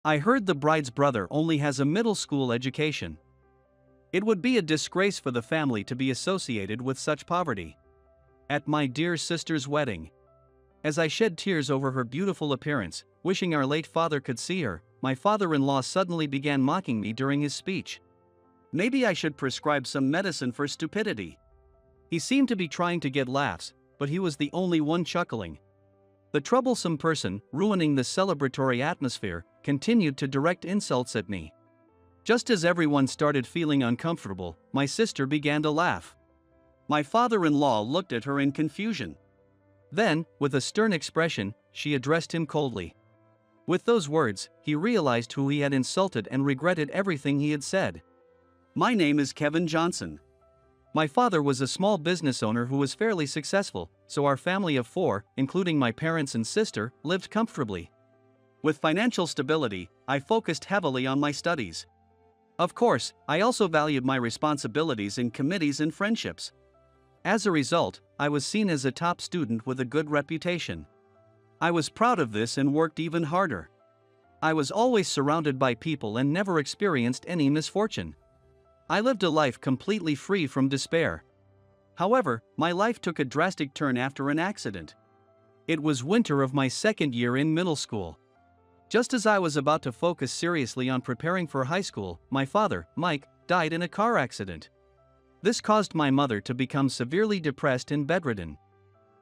I heard the bride's brother only has a middle school education. It would be a disgrace for the family to be associated with such poverty. At my dear sister's wedding, as I shed tears over her beautiful appearance, wishing our late father could see her, my father-in-law suddenly began mocking me during his speech. Maybe I should prescribe some medicine for stupidity. He seemed to be trying to get laughs, but he was the only one chuckling. The troublesome person, ruining the celebratory atmosphere, continued to direct insults at me. Just as everyone started feeling uncomfortable, my sister began to laugh. My father-in-law looked at her in confusion. Then, with a stern expression, she addressed him coldly. With those words, he realized who he had insulted and regretted everything he had said. My name is Kevin Johnson. My father was a small business owner who was fairly successful, so our family of 4, including my parents and sister, lived comfortably. With financial stability, I focused heavily on my studies. Of course, I also valued my responsibilities in committees and friendships. As a result, I was seen as a top student with a good reputation. I was proud of this and worked even harder. I was always surrounded by people and never experienced any misfortune. I lived a life completely free from despair. However, my life took a drastic turn after an accident. It was winter of my second year in middle school. Just as I was about to focus seriously on preparing for high school, my father, Mike, died in a car accident. This caused my mother to become severely depressed and bedridden.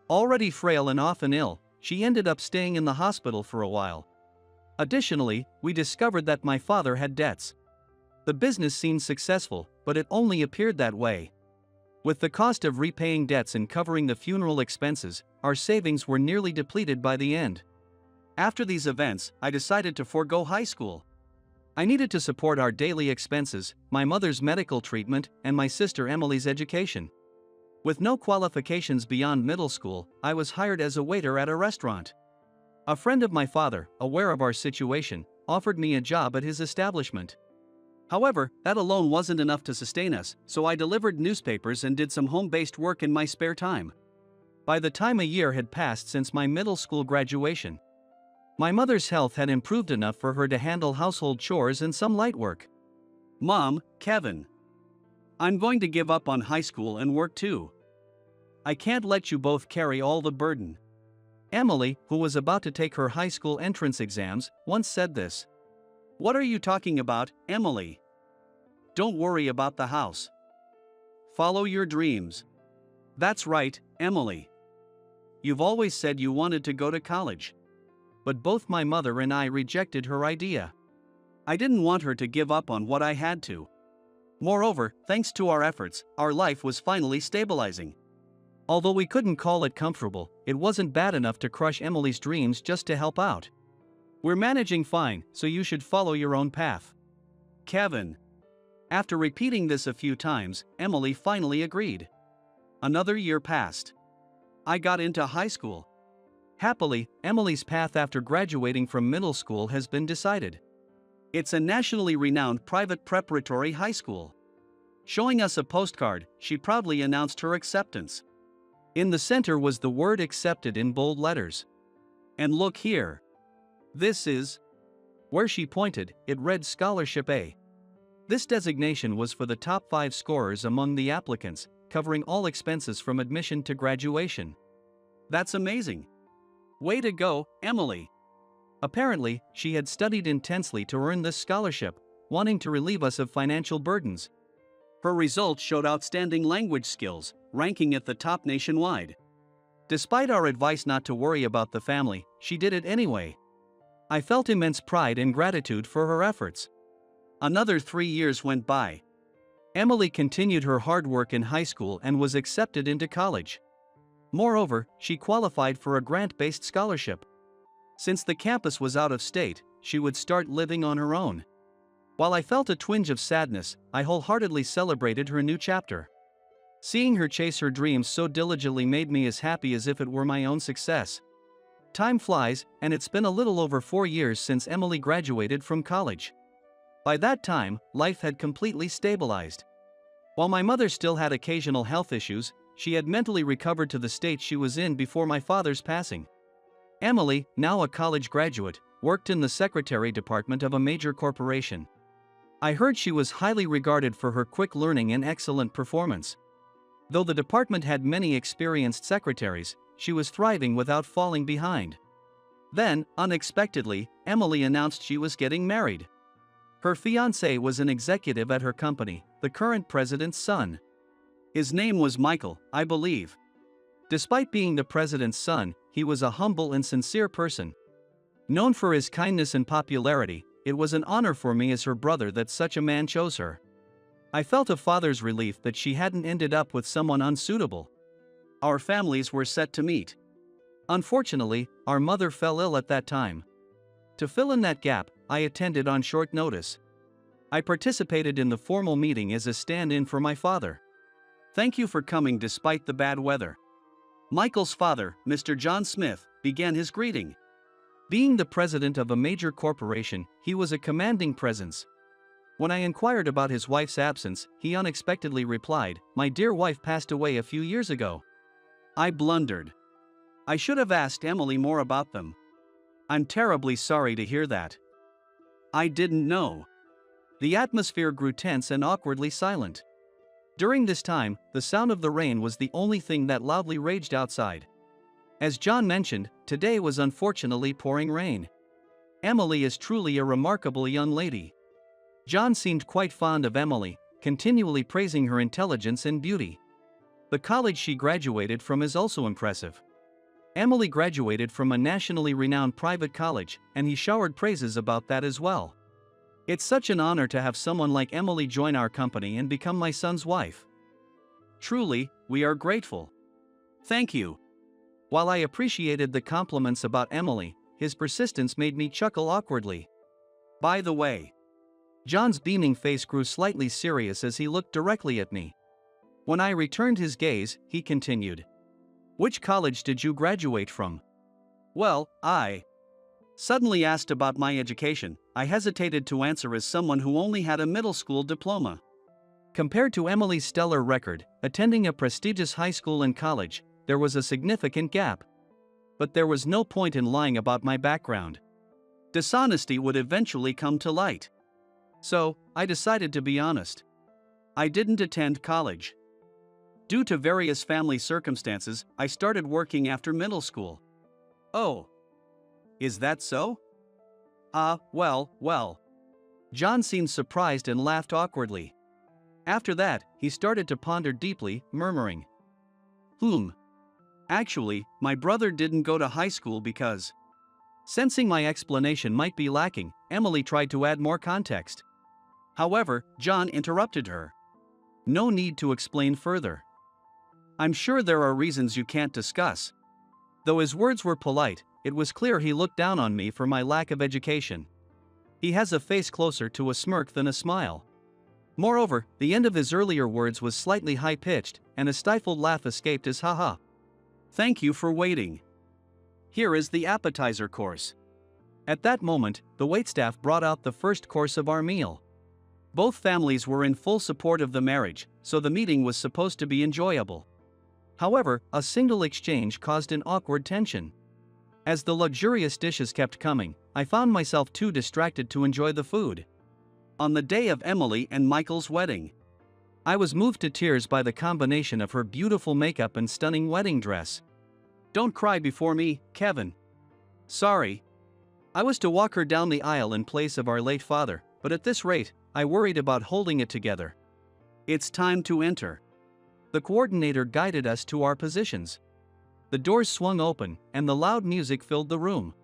Already frail and often ill, she ended up staying in the hospital for a while. Additionally, we discovered that my father had debts. The business seemed successful, but it only appeared that way. With the cost of repaying debts and covering the funeral expenses, our savings were nearly depleted by the end. After these events, I decided to forego high school. I needed to support our daily expenses, my mother's medical treatment, and my sister Emily's education. With no qualifications beyond middle school, I was hired as a waiter at a restaurant. A friend of my father, aware of our situation, offered me a job at his establishment. However, that alone wasn't enough to sustain us, so I delivered newspapers and did some home-based work in my spare time. By the time a year had passed since my middle school graduation, my mother's health had improved enough for her to handle household chores and some light work. Mom, Kevin. I'm going to give up on high school and work too. I can't let you both carry all the burden. Emily, who was about to take her high school entrance exams, once said this. What are you talking about, Emily? Don't worry about the house. Follow your dreams. That's right, Emily. You've always said you wanted to go to college. But both my mother and I rejected her idea. I didn't want her to give up on what I had to. Moreover, thanks to our efforts, our life was finally stabilizing. Although we couldn't call it comfortable, it wasn't bad enough to crush Emily's dreams just to help out. We're managing fine, so you should follow your own path. Kevin. After repeating this a few times, Emily finally agreed. Another year passed. I got into high school. Happily, Emily's path after graduating from middle school has been decided. It's a nationally renowned private preparatory high school. Showing us a postcard, she proudly announced her acceptance. In the center was the word accepted in bold letters. And look here. This is. Where she pointed, it read Scholarship A. This designation was for the top 5 scorers among the applicants, covering all expenses from admission to graduation. That's amazing. Way to go, Emily. Apparently, she had studied intensely to earn this scholarship, wanting to relieve us of financial burdens. Her results showed outstanding language skills, ranking at the top nationwide. Despite our advice not to worry about the family, she did it anyway. I felt immense pride and gratitude for her efforts. Another 3 years went by. Emily continued her hard work in high school and was accepted into college. Moreover, she qualified for a grant-based scholarship. Since the campus was out of state, she would start living on her own. While I felt a twinge of sadness, I wholeheartedly celebrated her new chapter. Seeing her chase her dreams so diligently made me as happy as if it were my own success. Time flies, and it's been a little over 4 years since Emily graduated from college. By that time, life had completely stabilized. While my mother still had occasional health issues, she had mentally recovered to the state she was in before my father's passing. Emily, now a college graduate, worked in the secretary department of a major corporation. I heard she was highly regarded for her quick learning and excellent performance. Though the department had many experienced secretaries, she was thriving without falling behind. Then, unexpectedly, Emily announced she was getting married. Her fiancé was an executive at her company, the current president's son. His name was Michael, I believe. Despite being the president's son, he was a humble and sincere person. Known for his kindness and popularity, it was an honor for me as her brother that such a man chose her. I felt a father's relief that she hadn't ended up with someone unsuitable. Our families were set to meet. Unfortunately, our mother fell ill at that time. To fill in that gap, I attended on short notice. I participated in the formal meeting as a stand-in for my father. Thank you for coming despite the bad weather. Michael's father, Mr. John Smith, began his greeting. Being the president of a major corporation, he was a commanding presence. When I inquired about his wife's absence, he unexpectedly replied, "My dear wife passed away a few years ago." I blundered. I should have asked Emily more about them. I'm terribly sorry to hear that. I didn't know. The atmosphere grew tense and awkwardly silent. During this time, the sound of the rain was the only thing that loudly raged outside. As John mentioned, today was unfortunately pouring rain. Emily is truly a remarkable young lady. John seemed quite fond of Emily, continually praising her intelligence and beauty. The college she graduated from is also impressive. Emily graduated from a nationally renowned private college, and he showered praises about that as well. It's such an honor to have someone like Emily join our company and become my son's wife. Truly, we are grateful. Thank you. While I appreciated the compliments about Emily, his persistence made me chuckle awkwardly. By the way, John's beaming face grew slightly serious as he looked directly at me. When I returned his gaze, he continued. Which college did you graduate from? Well, I suddenly asked about my education. I hesitated to answer as someone who only had a middle school diploma. Compared to Emily's stellar record, attending a prestigious high school and college, there was a significant gap. But there was no point in lying about my background. Dishonesty would eventually come to light. So, I decided to be honest. I didn't attend college. Due to various family circumstances, I started working after middle school. Oh. Is that so? Well. John seemed surprised and laughed awkwardly. After that, he started to ponder deeply, murmuring. Actually, my brother didn't go to high school because... Sensing my explanation might be lacking, Emily tried to add more context. However, John interrupted her. No need to explain further. I'm sure there are reasons you can't discuss. Though his words were polite, it was clear he looked down on me for my lack of education. He has a face closer to a smirk than a smile. Moreover, the end of his earlier words was slightly high-pitched, and a stifled laugh escaped his ha-ha. Thank you for waiting. Here is the appetizer course. At that moment, the waitstaff brought out the first course of our meal. Both families were in full support of the marriage, so the meeting was supposed to be enjoyable. However, a single exchange caused an awkward tension. As the luxurious dishes kept coming, I found myself too distracted to enjoy the food. On the day of Emily and Michael's wedding, I was moved to tears by the combination of her beautiful makeup and stunning wedding dress. Don't cry before me, Kevin. Sorry. I was to walk her down the aisle in place of our late father, but at this rate, I worried about holding it together. It's time to enter. The coordinator guided us to our positions. The doors swung open, and the loud music filled the room.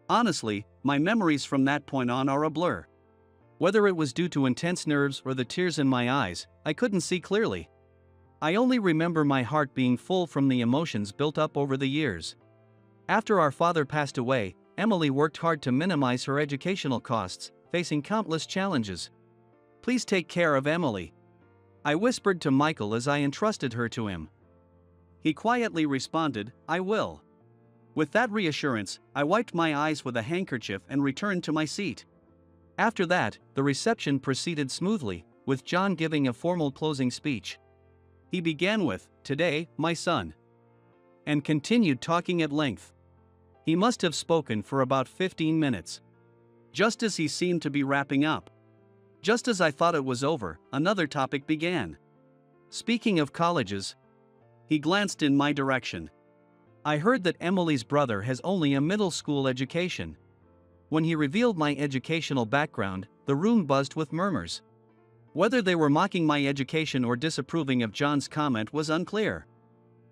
Honestly, my memories from that point on are a blur. Whether it was due to intense nerves or the tears in my eyes, I couldn't see clearly. I only remember my heart being full from the emotions built up over the years. After our father passed away, Emily worked hard to minimize her educational costs, facing countless challenges. Please take care of Emily, I whispered to Michael as I entrusted her to him. He quietly responded, I will. With that reassurance, I wiped my eyes with a handkerchief and returned to my seat. After that, the reception proceeded smoothly, with John giving a formal closing speech. He began with, "Today, my son," and continued talking at length. He must have spoken for about 15 minutes. Just as he seemed to be wrapping up. Just as I thought it was over, another topic began. Speaking of colleges, he glanced in my direction. I heard that Emily's brother has only a middle school education. When he revealed my educational background, the room buzzed with murmurs. Whether they were mocking my education or disapproving of John's comment was unclear.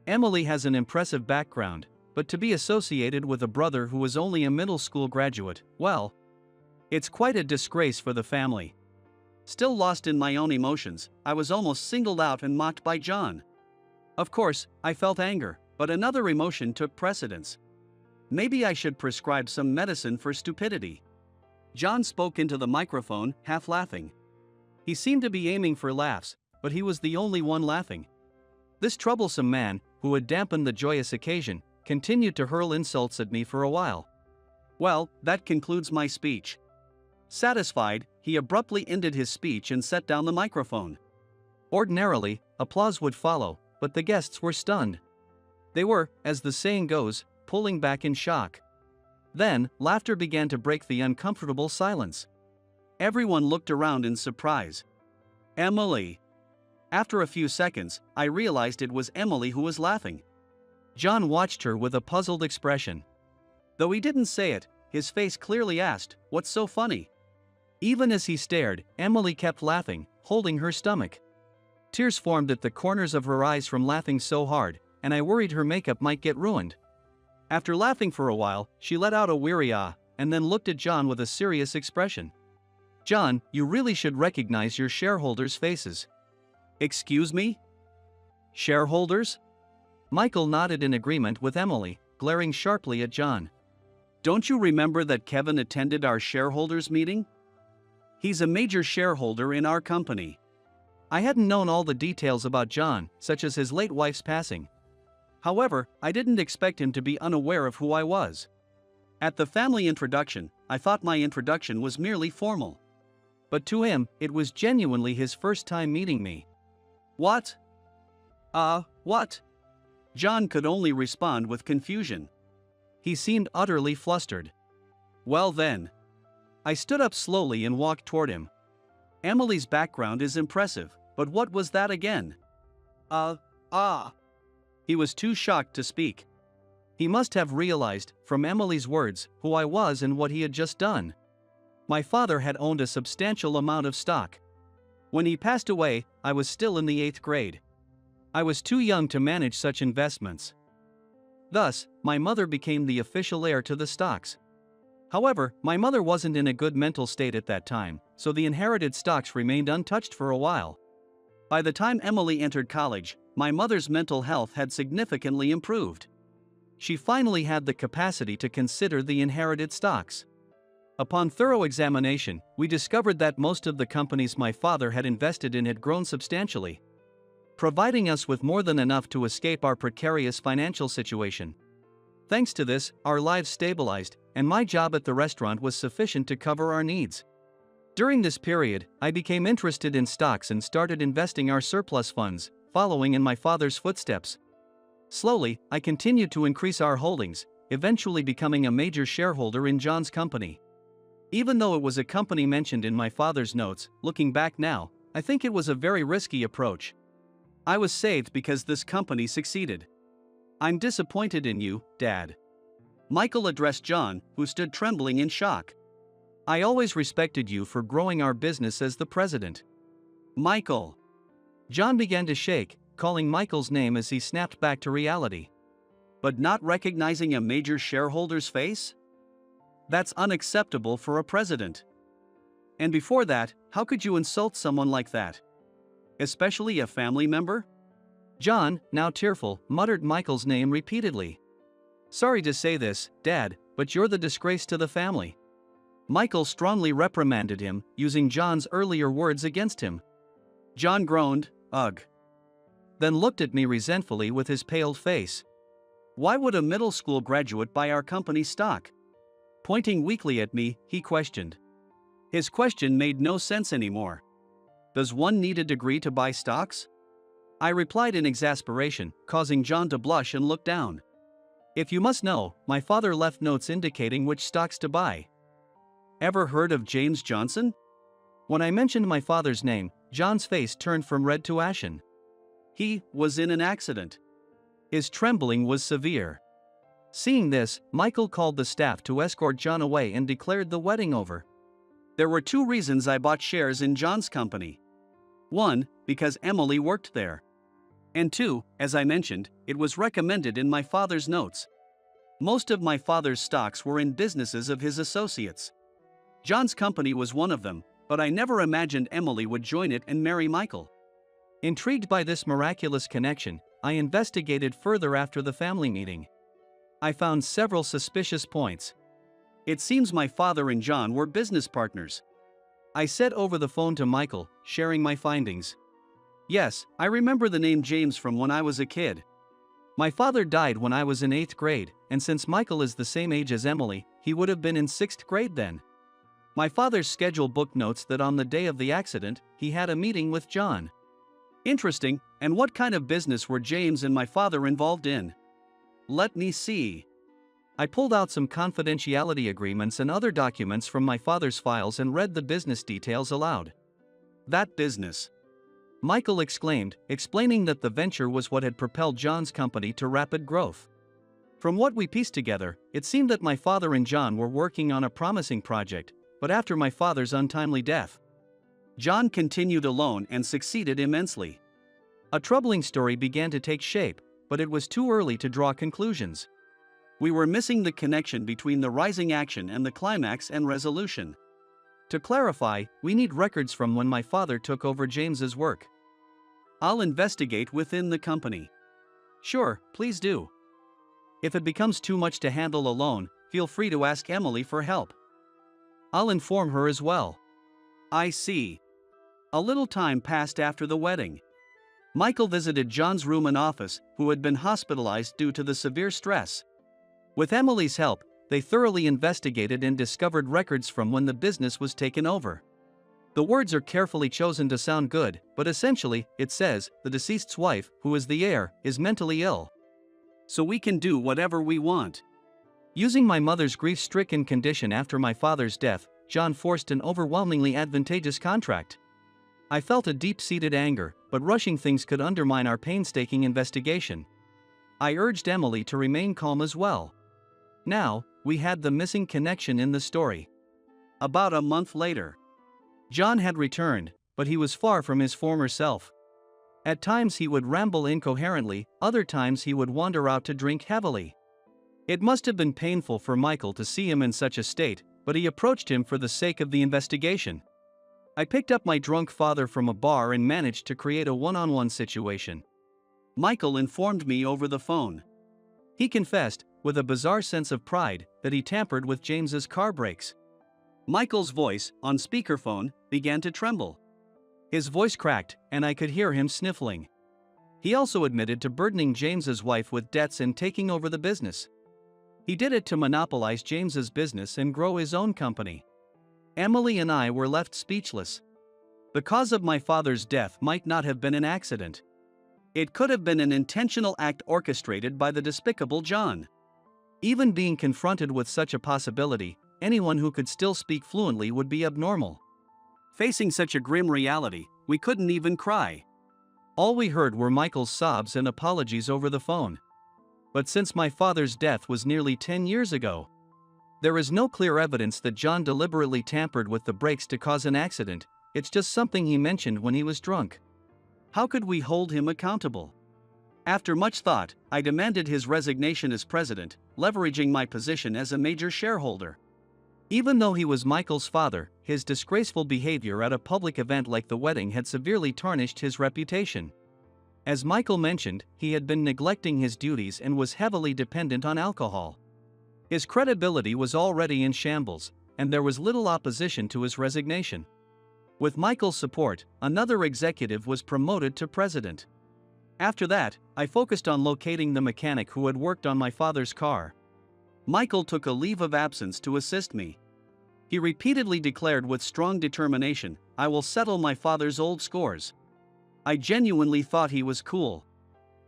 Emily has an impressive background, but to be associated with a brother who is only a middle school graduate, well, it's quite a disgrace for the family. Still lost in my own emotions, I was almost singled out and mocked by John. Of course, I felt anger, but another emotion took precedence. Maybe I should prescribe some medicine for stupidity. John spoke into the microphone, half laughing. He seemed to be aiming for laughs, but he was the only one laughing. This troublesome man, who had dampened the joyous occasion, continued to hurl insults at me for a while. Well, that concludes my speech. Satisfied, he abruptly ended his speech and set down the microphone. Ordinarily, applause would follow, but the guests were stunned. They were, as the saying goes, pulling back in shock. Then, laughter began to break the uncomfortable silence. Everyone looked around in surprise. Emily. After a few seconds, I realized it was Emily who was laughing. John watched her with a puzzled expression. Though he didn't say it, his face clearly asked, "What's so funny?" Even as he stared, Emily kept laughing, holding her stomach. Tears formed at the corners of her eyes from laughing so hard, and I worried her makeup might get ruined. After laughing for a while, she let out a weary ah, and then looked at John with a serious expression. "John, you really should recognize your shareholders' faces." "Excuse me? Shareholders?" Michael nodded in agreement with Emily, glaring sharply at John. "Don't you remember that Kevin attended our shareholders meeting? He's a major shareholder in our company." I hadn't known all the details about John, such as his late wife's passing. However, I didn't expect him to be unaware of who I was. At the family introduction, I thought my introduction was merely formal. But to him, it was genuinely his first time meeting me. "What? What?" John could only respond with confusion. He seemed utterly flustered. "Well then." I stood up slowly and walked toward him. Emily's background is impressive, but what was that again? He was too shocked to speak. He must have realized, from Emily's words, who I was and what he had just done. My father had owned a substantial amount of stock. When he passed away, I was still in the 8th grade. I was too young to manage such investments. Thus, my mother became the official heir to the stocks. However, my mother wasn't in a good mental state at that time, so the inherited stocks remained untouched for a while. By the time Emily entered college, my mother's mental health had significantly improved. She finally had the capacity to consider the inherited stocks. Upon thorough examination, we discovered that most of the companies my father had invested in had grown substantially, providing us with more than enough to escape our precarious financial situation. Thanks to this, our lives stabilized, and my job at the restaurant was sufficient to cover our needs. During this period, I became interested in stocks and started investing our surplus funds, following in my father's footsteps. Slowly, I continued to increase our holdings, eventually becoming a major shareholder in John's company. Even though it was a company mentioned in my father's notes, looking back now, I think it was a very risky approach. I was saved because this company succeeded. "I'm disappointed in you, Dad." Michael addressed John, who stood trembling in shock. "I always respected you for growing our business as the president." "Michael." John began to shake, calling Michael's name as he snapped back to reality. "But not recognizing a major shareholder's face? That's unacceptable for a president. And before that, how could you insult someone like that? Especially a family member?" John, now tearful, muttered Michael's name repeatedly. "Sorry to say this, Dad, but you're the disgrace to the family." Michael strongly reprimanded him, using John's earlier words against him. John groaned, "Ugh," then looked at me resentfully with his paled face. "Why would a middle school graduate buy our company's stock?" Pointing weakly at me, he questioned. His question made no sense anymore. "Does one need a degree to buy stocks?" I replied in exasperation, causing John to blush and look down. If you must know, my father left notes indicating which stocks to buy. Ever heard of James Johnson? When I mentioned my father's name, John's face turned from red to ashen. He was in an accident. His trembling was severe. Seeing this, Michael called the staff to escort John away and declared the wedding over. There were 2 reasons I bought shares in John's company. 1, because Emily worked there. And 2, as I mentioned, it was recommended in my father's notes. Most of my father's stocks were in businesses of his associates. John's company was one of them, but I never imagined Emily would join it and marry Michael. Intrigued by this miraculous connection, I investigated further after the family meeting. I found several suspicious points. It seems my father and John were business partners. I said over the phone to Michael, sharing my findings. Yes, I remember the name James from when I was a kid. My father died when I was in 8th grade, and since Michael is the same age as Emily, he would have been in 6th grade then. My father's schedule book notes that on the day of the accident, he had a meeting with John. Interesting, and what kind of business were James and my father involved in? Let me see. I pulled out some confidentiality agreements and other documents from my father's files and read the business details aloud. That business, Michael exclaimed, explaining that the venture was what had propelled John's company to rapid growth. From what we pieced together, it seemed that my father and John were working on a promising project, but after my father's untimely death, John continued alone and succeeded immensely. A troubling story began to take shape, but it was too early to draw conclusions. We were missing the connection between the rising action and the climax and resolution. To clarify, we need records from when my father took over James's work. I'll investigate within the company. Sure, please do. If it becomes too much to handle alone, feel free to ask Emily for help. I'll inform her as well. I see. A little time passed after the wedding. Michael visited John's room and office, who had been hospitalized due to the severe stress. With Emily's help, they thoroughly investigated and discovered records from when the business was taken over. The words are carefully chosen to sound good, but essentially, it says, the deceased's wife, who is the heir, is mentally ill. So we can do whatever we want. Using my mother's grief-stricken condition after my father's death, John forced an overwhelmingly advantageous contract. I felt a deep-seated anger, but rushing things could undermine our painstaking investigation. I urged Emily to remain calm as well. Now, we had the missing connection in the story. About a month later, John had returned, but he was far from his former self. At times he would ramble incoherently, other times he would wander out to drink heavily. It must have been painful for Michael to see him in such a state, but he approached him for the sake of the investigation. I picked up my drunk father from a bar and managed to create a one-on-one situation. Michael informed me over the phone. He confessed, with a bizarre sense of pride, that he tampered with James's car brakes. Michael's voice, on speakerphone, began to tremble. His voice cracked, and I could hear him sniffling. He also admitted to burdening James's wife with debts and taking over the business. He did it to monopolize James's business and grow his own company. Emily and I were left speechless. The cause of my father's death might not have been an accident. It could have been an intentional act orchestrated by the despicable John. Even being confronted with such a possibility, anyone who could still speak fluently would be abnormal. Facing such a grim reality, we couldn't even cry. All we heard were Michael's sobs and apologies over the phone. But since my father's death was nearly 10 years ago, there is no clear evidence that John deliberately tampered with the brakes to cause an accident. It's just something he mentioned when he was drunk. How could we hold him accountable? After much thought, I demanded his resignation as president, leveraging my position as a major shareholder. Even though he was Michael's father, his disgraceful behavior at a public event like the wedding had severely tarnished his reputation. As Michael mentioned, he had been neglecting his duties and was heavily dependent on alcohol. His credibility was already in shambles, and there was little opposition to his resignation. With Michael's support, another executive was promoted to president. After that, I focused on locating the mechanic who had worked on my father's car. Michael took a leave of absence to assist me. He repeatedly declared with strong determination, "I will settle my father's old scores." I genuinely thought he was cool.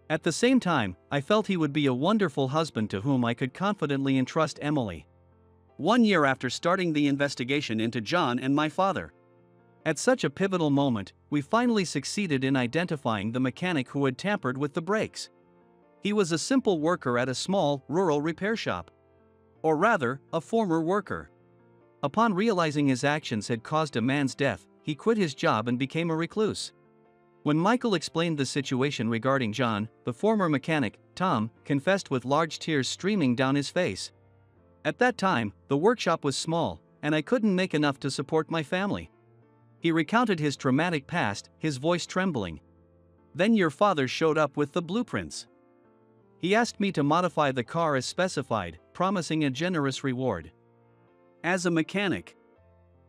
At the same time, I felt he would be a wonderful husband to whom I could confidently entrust Emily. 1 year after starting the investigation into John and my father. At such a pivotal moment, we finally succeeded in identifying the mechanic who had tampered with the brakes. He was a simple worker at a small, rural repair shop. Or rather, a former worker. Upon realizing his actions had caused a man's death, he quit his job and became a recluse. When Michael explained the situation regarding John, the former mechanic, Tom, confessed with large tears streaming down his face. At that time, the workshop was small, and I couldn't make enough to support my family. He recounted his traumatic past, his voice trembling. Then your father showed up with the blueprints. He asked me to modify the car as specified, promising a generous reward. As a mechanic,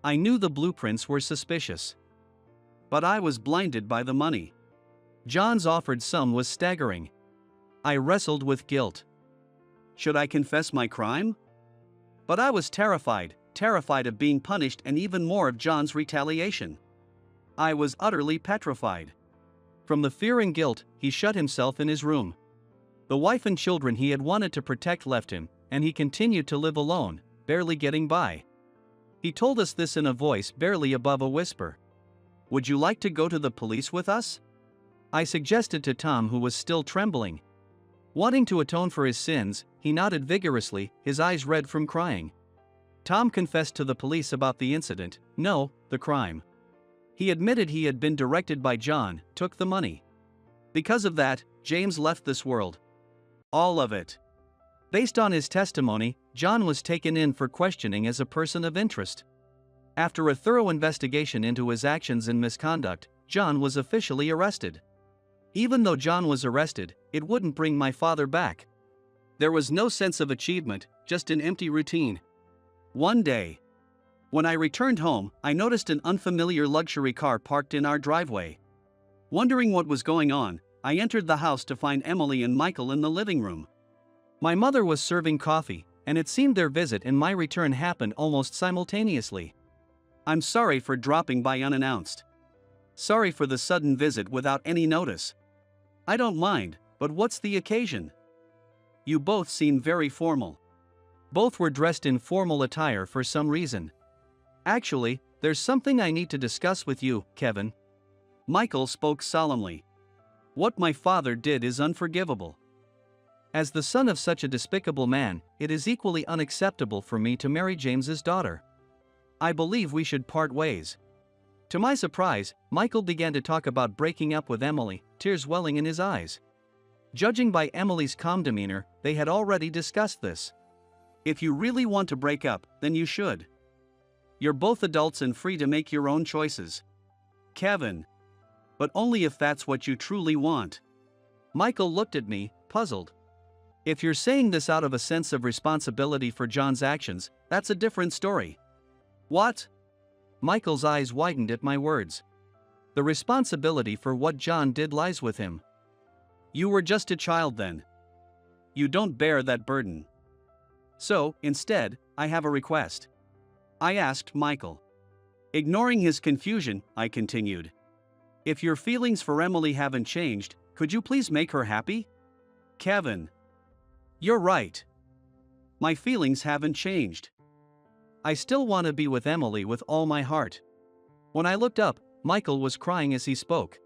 I knew the blueprints were suspicious. But I was blinded by the money. John's offered sum was staggering. I wrestled with guilt. Should I confess my crime? But I was terrified of being punished and even more of John's retaliation. I was utterly petrified. From the fear and guilt, he shut himself in his room. The wife and children he had wanted to protect left him, and he continued to live alone, barely getting by. He told us this in a voice barely above a whisper. Would you like to go to the police with us? I suggested to Tom, who was still trembling. Wanting to atone for his sins, he nodded vigorously, his eyes red from crying. Tom confessed to the police about the incident, no, the crime. He admitted he had been directed by John, took the money. Because of that, James left this world. All of it. Based on his testimony, John was taken in for questioning as a person of interest. After a thorough investigation into his actions and misconduct, John was officially arrested. Even though John was arrested, it wouldn't bring my father back. There was no sense of achievement, just an empty routine. One day, when I returned home, I noticed an unfamiliar luxury car parked in our driveway. Wondering what was going on, I entered the house to find Emily and Michael in the living room. My mother was serving coffee, and it seemed their visit and my return happened almost simultaneously. I'm sorry for dropping by unannounced. Sorry for the sudden visit without any notice. I don't mind, but what's the occasion? You both seem very formal. Both were dressed in formal attire for some reason. Actually, there's something I need to discuss with you, Kevin. Michael spoke solemnly. What my father did is unforgivable. As the son of such a despicable man, it is equally unacceptable for me to marry James's daughter. I believe we should part ways. To my surprise, Michael began to talk about breaking up with Emily, tears welling in his eyes. Judging by Emily's calm demeanor, they had already discussed this. If you really want to break up, then you should. You're both adults and free to make your own choices. Kevin. But only if that's what you truly want. Michael looked at me, puzzled. If you're saying this out of a sense of responsibility for John's actions, that's a different story. What? Michael's eyes widened at my words. The responsibility for what John did lies with him. You were just a child then. You don't bear that burden. So, instead, I have a request. I asked Michael. Ignoring his confusion, I continued. If your feelings for Emily haven't changed, could you please make her happy? Kevin. You're right. My feelings haven't changed. I still want to be with Emily with all my heart. When I looked up, Michael was crying as he spoke.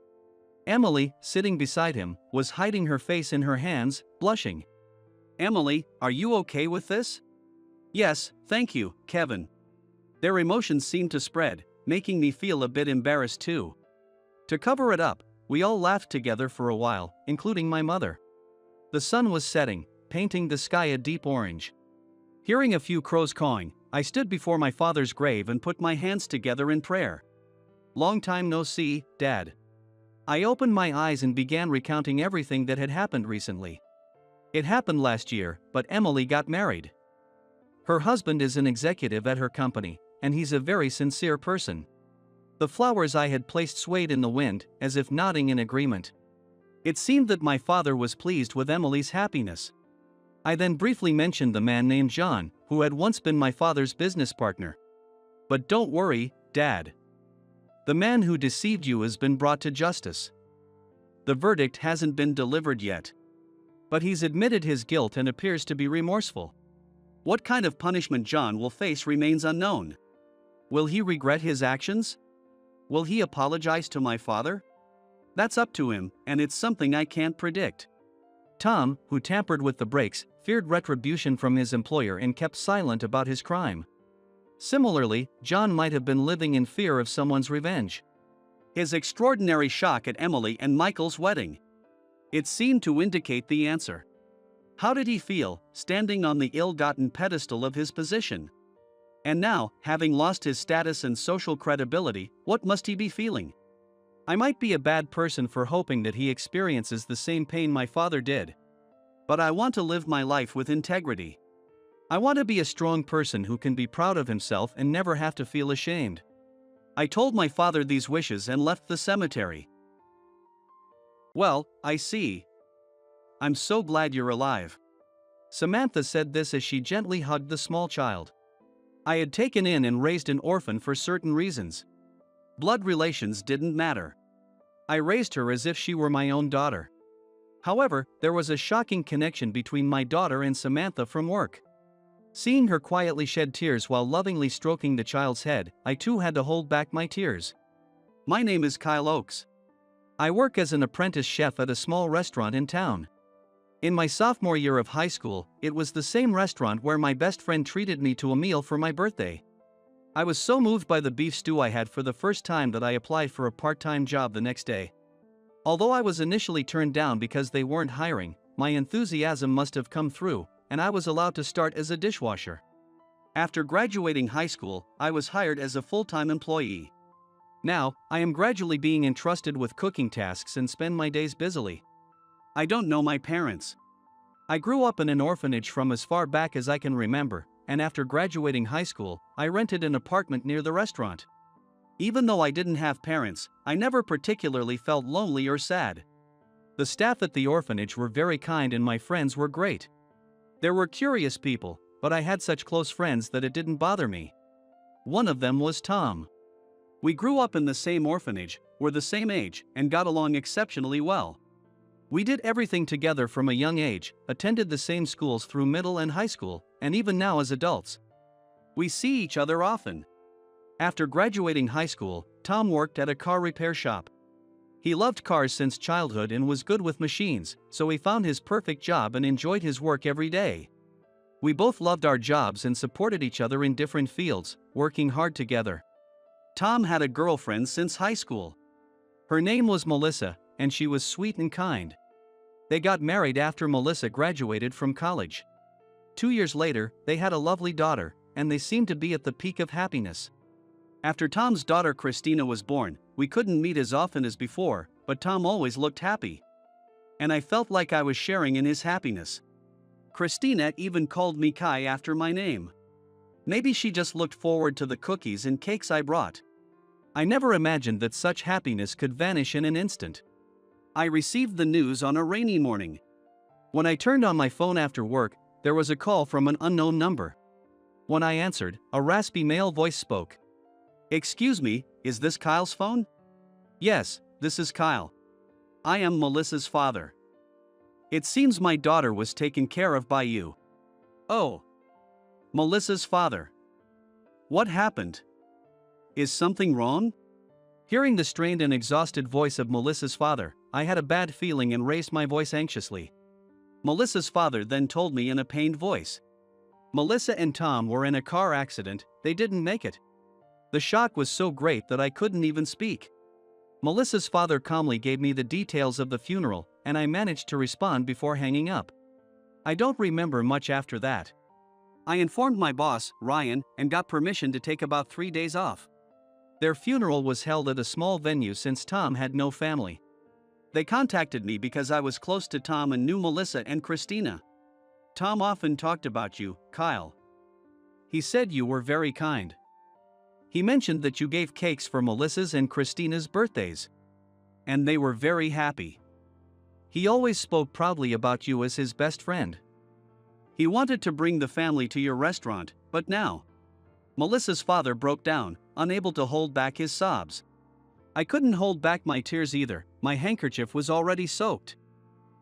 Emily, sitting beside him, was hiding her face in her hands, blushing. Emily, are you okay with this? Yes, thank you, Kevin. Their emotions seemed to spread, making me feel a bit embarrassed too. To cover it up, we all laughed together for a while, including my mother. The sun was setting, painting the sky a deep orange. Hearing a few crows cawing, I stood before my father's grave and put my hands together in prayer. Long time no see, Dad. I opened my eyes and began recounting everything that had happened recently. It happened last year, but Emily got married. Her husband is an executive at her company, and he's a very sincere person. The flowers I had placed swayed in the wind, as if nodding in agreement. It seemed that my father was pleased with Emily's happiness. I then briefly mentioned the man named John, who had once been my father's business partner. But don't worry, Dad. The man who deceived you has been brought to justice. The verdict hasn't been delivered yet. But he's admitted his guilt and appears to be remorseful. What kind of punishment John will face remains unknown. Will he regret his actions? Will he apologize to my father? That's up to him, and it's something I can't predict. Tom, who tampered with the brakes, feared retribution from his employer and kept silent about his crime. Similarly, John might have been living in fear of someone's revenge. His extraordinary shock at Emily and Michael's wedding. It seemed to indicate the answer. How did he feel, standing on the ill-gotten pedestal of his position? And now, having lost his status and social credibility, what must he be feeling? I might be a bad person for hoping that he experiences the same pain my father did. But I want to live my life with integrity. I want to be a strong person who can be proud of himself and never have to feel ashamed. I told my father these wishes and left the cemetery. Well, I see. I'm so glad you're alive. Samantha said this as she gently hugged the small child. I had taken in and raised an orphan for certain reasons. Blood relations didn't matter. I raised her as if she were my own daughter. However, there was a shocking connection between my daughter and Samantha from work. Seeing her quietly shed tears while lovingly stroking the child's head, I too had to hold back my tears. My name is Kyle Oakes. I work as an apprentice chef at a small restaurant in town. In my sophomore year of high school, it was the same restaurant where my best friend treated me to a meal for my birthday. I was so moved by the beef stew I had for the first time that I applied for a part-time job the next day. Although I was initially turned down because they weren't hiring, my enthusiasm must have come through, and I was allowed to start as a dishwasher. After graduating high school, I was hired as a full-time employee. Now, I am gradually being entrusted with cooking tasks and spend my days busily. I don't know my parents. I grew up in an orphanage from as far back as I can remember, and after graduating high school, I rented an apartment near the restaurant. Even though I didn't have parents, I never particularly felt lonely or sad. The staff at the orphanage were very kind and my friends were great. There were curious people, but I had such close friends that it didn't bother me. One of them was Tom. We grew up in the same orphanage, were the same age, and got along exceptionally well. We did everything together from a young age, attended the same schools through middle and high school, and even now as adults. We see each other often. After graduating high school, Tom worked at a car repair shop. He loved cars since childhood and was good with machines, so he found his perfect job and enjoyed his work every day. We both loved our jobs and supported each other in different fields, working hard together. Tom had a girlfriend since high school. Her name was Melissa, and she was sweet and kind. They got married after Melissa graduated from college. 2 years later, they had a lovely daughter, and they seemed to be at the peak of happiness. After Tom's daughter Christina was born, we couldn't meet as often as before, but Tom always looked happy. And I felt like I was sharing in his happiness. Christina even called me Kai after my name. Maybe she just looked forward to the cookies and cakes I brought. I never imagined that such happiness could vanish in an instant. I received the news on a rainy morning. When I turned on my phone after work, there was a call from an unknown number. When I answered, a raspy male voice spoke. "Excuse me, is this Kyle's phone?" "Yes, this is Kyle. I am Melissa's father. It seems my daughter was taken care of by you." "Oh. Melissa's father. What happened? Is something wrong?" Hearing the strained and exhausted voice of Melissa's father, I had a bad feeling and raised my voice anxiously. Melissa's father then told me in a pained voice. Melissa and Tom were in a car accident, they didn't make it. The shock was so great that I couldn't even speak. Melissa's father calmly gave me the details of the funeral, and I managed to respond before hanging up. I don't remember much after that. I informed my boss, Ryan, and got permission to take about 3 days off. Their funeral was held at a small venue since Tom had no family. They contacted me because I was close to Tom and knew Melissa and Christina. "Tom often talked about you, Kyle. He said you were very kind. He mentioned that you gave cakes for Melissa's and Christina's birthdays. And they were very happy. He always spoke proudly about you as his best friend. He wanted to bring the family to your restaurant, but now..." Melissa's father broke down, unable to hold back his sobs. I couldn't hold back my tears either, my handkerchief was already soaked.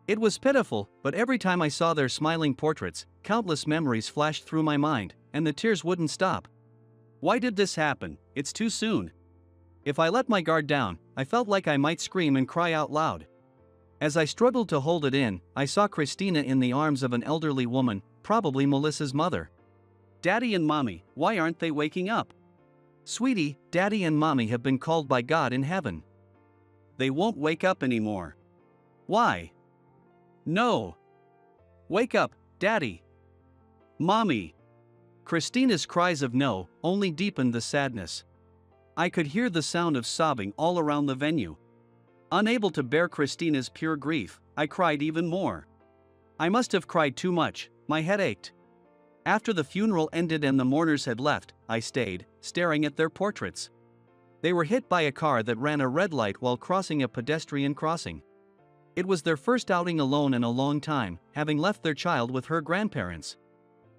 It was pitiful, but every time I saw their smiling portraits, countless memories flashed through my mind, and the tears wouldn't stop. Why did this happen? It's too soon. If I let my guard down, I felt like I might scream and cry out loud. As I struggled to hold it in, I saw Christina in the arms of an elderly woman, probably Melissa's mother. Daddy and Mommy, why aren't they waking up? Sweetie, Daddy and Mommy have been called by God in heaven. They won't wake up anymore. Why? No. Wake up, Daddy. Mommy. Christina's cries of no only deepened the sadness. I could hear the sound of sobbing all around the venue. Unable to bear Christina's pure grief, I cried even more. I must have cried too much, my head ached. After the funeral ended and the mourners had left, I stayed, staring at their portraits. They were hit by a car that ran a red light while crossing a pedestrian crossing. It was their first outing alone in a long time, having left their child with her grandparents.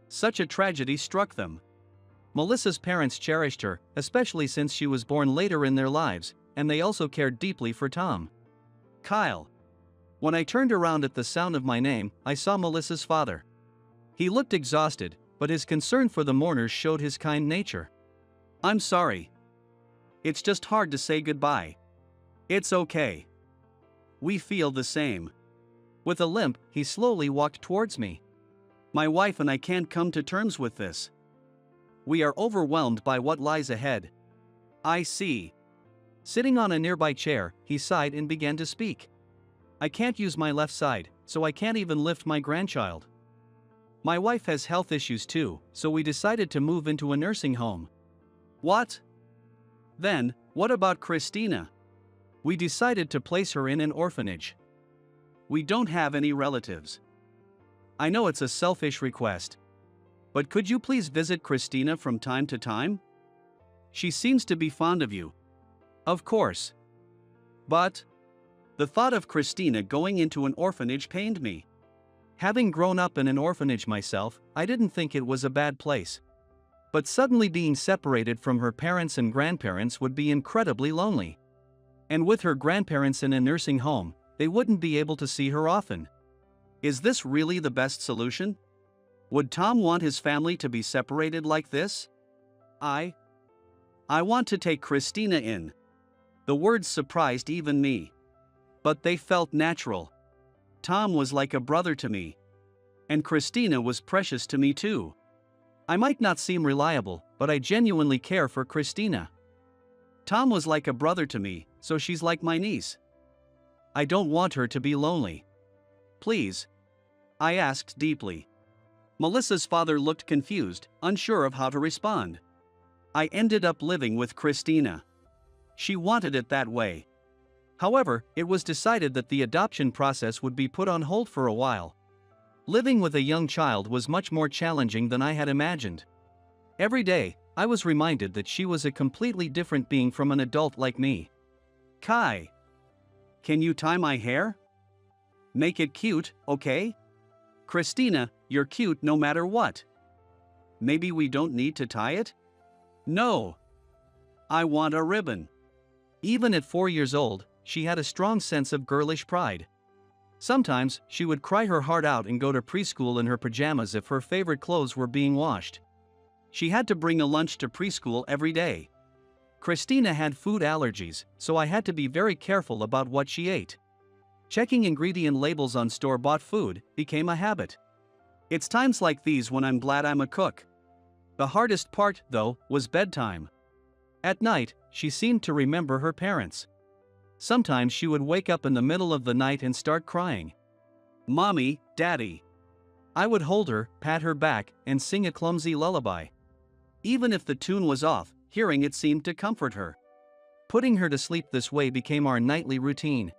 Such a tragedy struck them. Melissa's parents cherished her, especially since she was born later in their lives, and they also cared deeply for Tom. Kyle. When I turned around at the sound of my name, I saw Melissa's father. He looked exhausted, but his concern for the mourners showed his kind nature. I'm sorry. It's just hard to say goodbye. It's okay. We feel the same. With a limp, he slowly walked towards me. My wife and I can't come to terms with this. We are overwhelmed by what lies ahead. I see. Sitting on a nearby chair, he sighed and began to speak. I can't use my left side, so I can't even lift my grandchild. My wife has health issues too, so we decided to move into a nursing home. What? Then, what about Christina? We decided to place her in an orphanage. We don't have any relatives. I know it's a selfish request. But could you please visit Christina from time to time? She seems to be fond of you. Of course. But the thought of Christina going into an orphanage pained me. Having grown up in an orphanage myself, I didn't think it was a bad place. But suddenly being separated from her parents and grandparents would be incredibly lonely. And with her grandparents in a nursing home, they wouldn't be able to see her often. Is this really the best solution? Would Tom want his family to be separated like this? I want to take Christina in. The words surprised even me. But they felt natural. Tom was like a brother to me. And Christina was precious to me too. I might not seem reliable, but I genuinely care for Christina. Tom was like a brother to me, so she's like my niece. I don't want her to be lonely. Please? I asked deeply. Melissa's father looked confused, unsure of how to respond. I ended up living with Christina. She wanted it that way. However, it was decided that the adoption process would be put on hold for a while. Living with a young child was much more challenging than I had imagined. Every day, I was reminded that she was a completely different being from an adult like me. Kai. Can you tie my hair? Make it cute, okay? Christina, you're cute no matter what. Maybe we don't need to tie it? No. I want a ribbon. Even at 4 years old, she had a strong sense of girlish pride. Sometimes, she would cry her heart out and go to preschool in her pajamas if her favorite clothes were being washed. She had to bring a lunch to preschool every day. Christina had food allergies, so I had to be very careful about what she ate. Checking ingredient labels on store-bought food became a habit. It's times like these when I'm glad I'm a cook. The hardest part, though, was bedtime. At night, she seemed to remember her parents. Sometimes she would wake up in the middle of the night and start crying. Mommy, Daddy. I would hold her, pat her back, and sing a clumsy lullaby. Even if the tune was off, hearing it seemed to comfort her. Putting her to sleep this way became our nightly routine.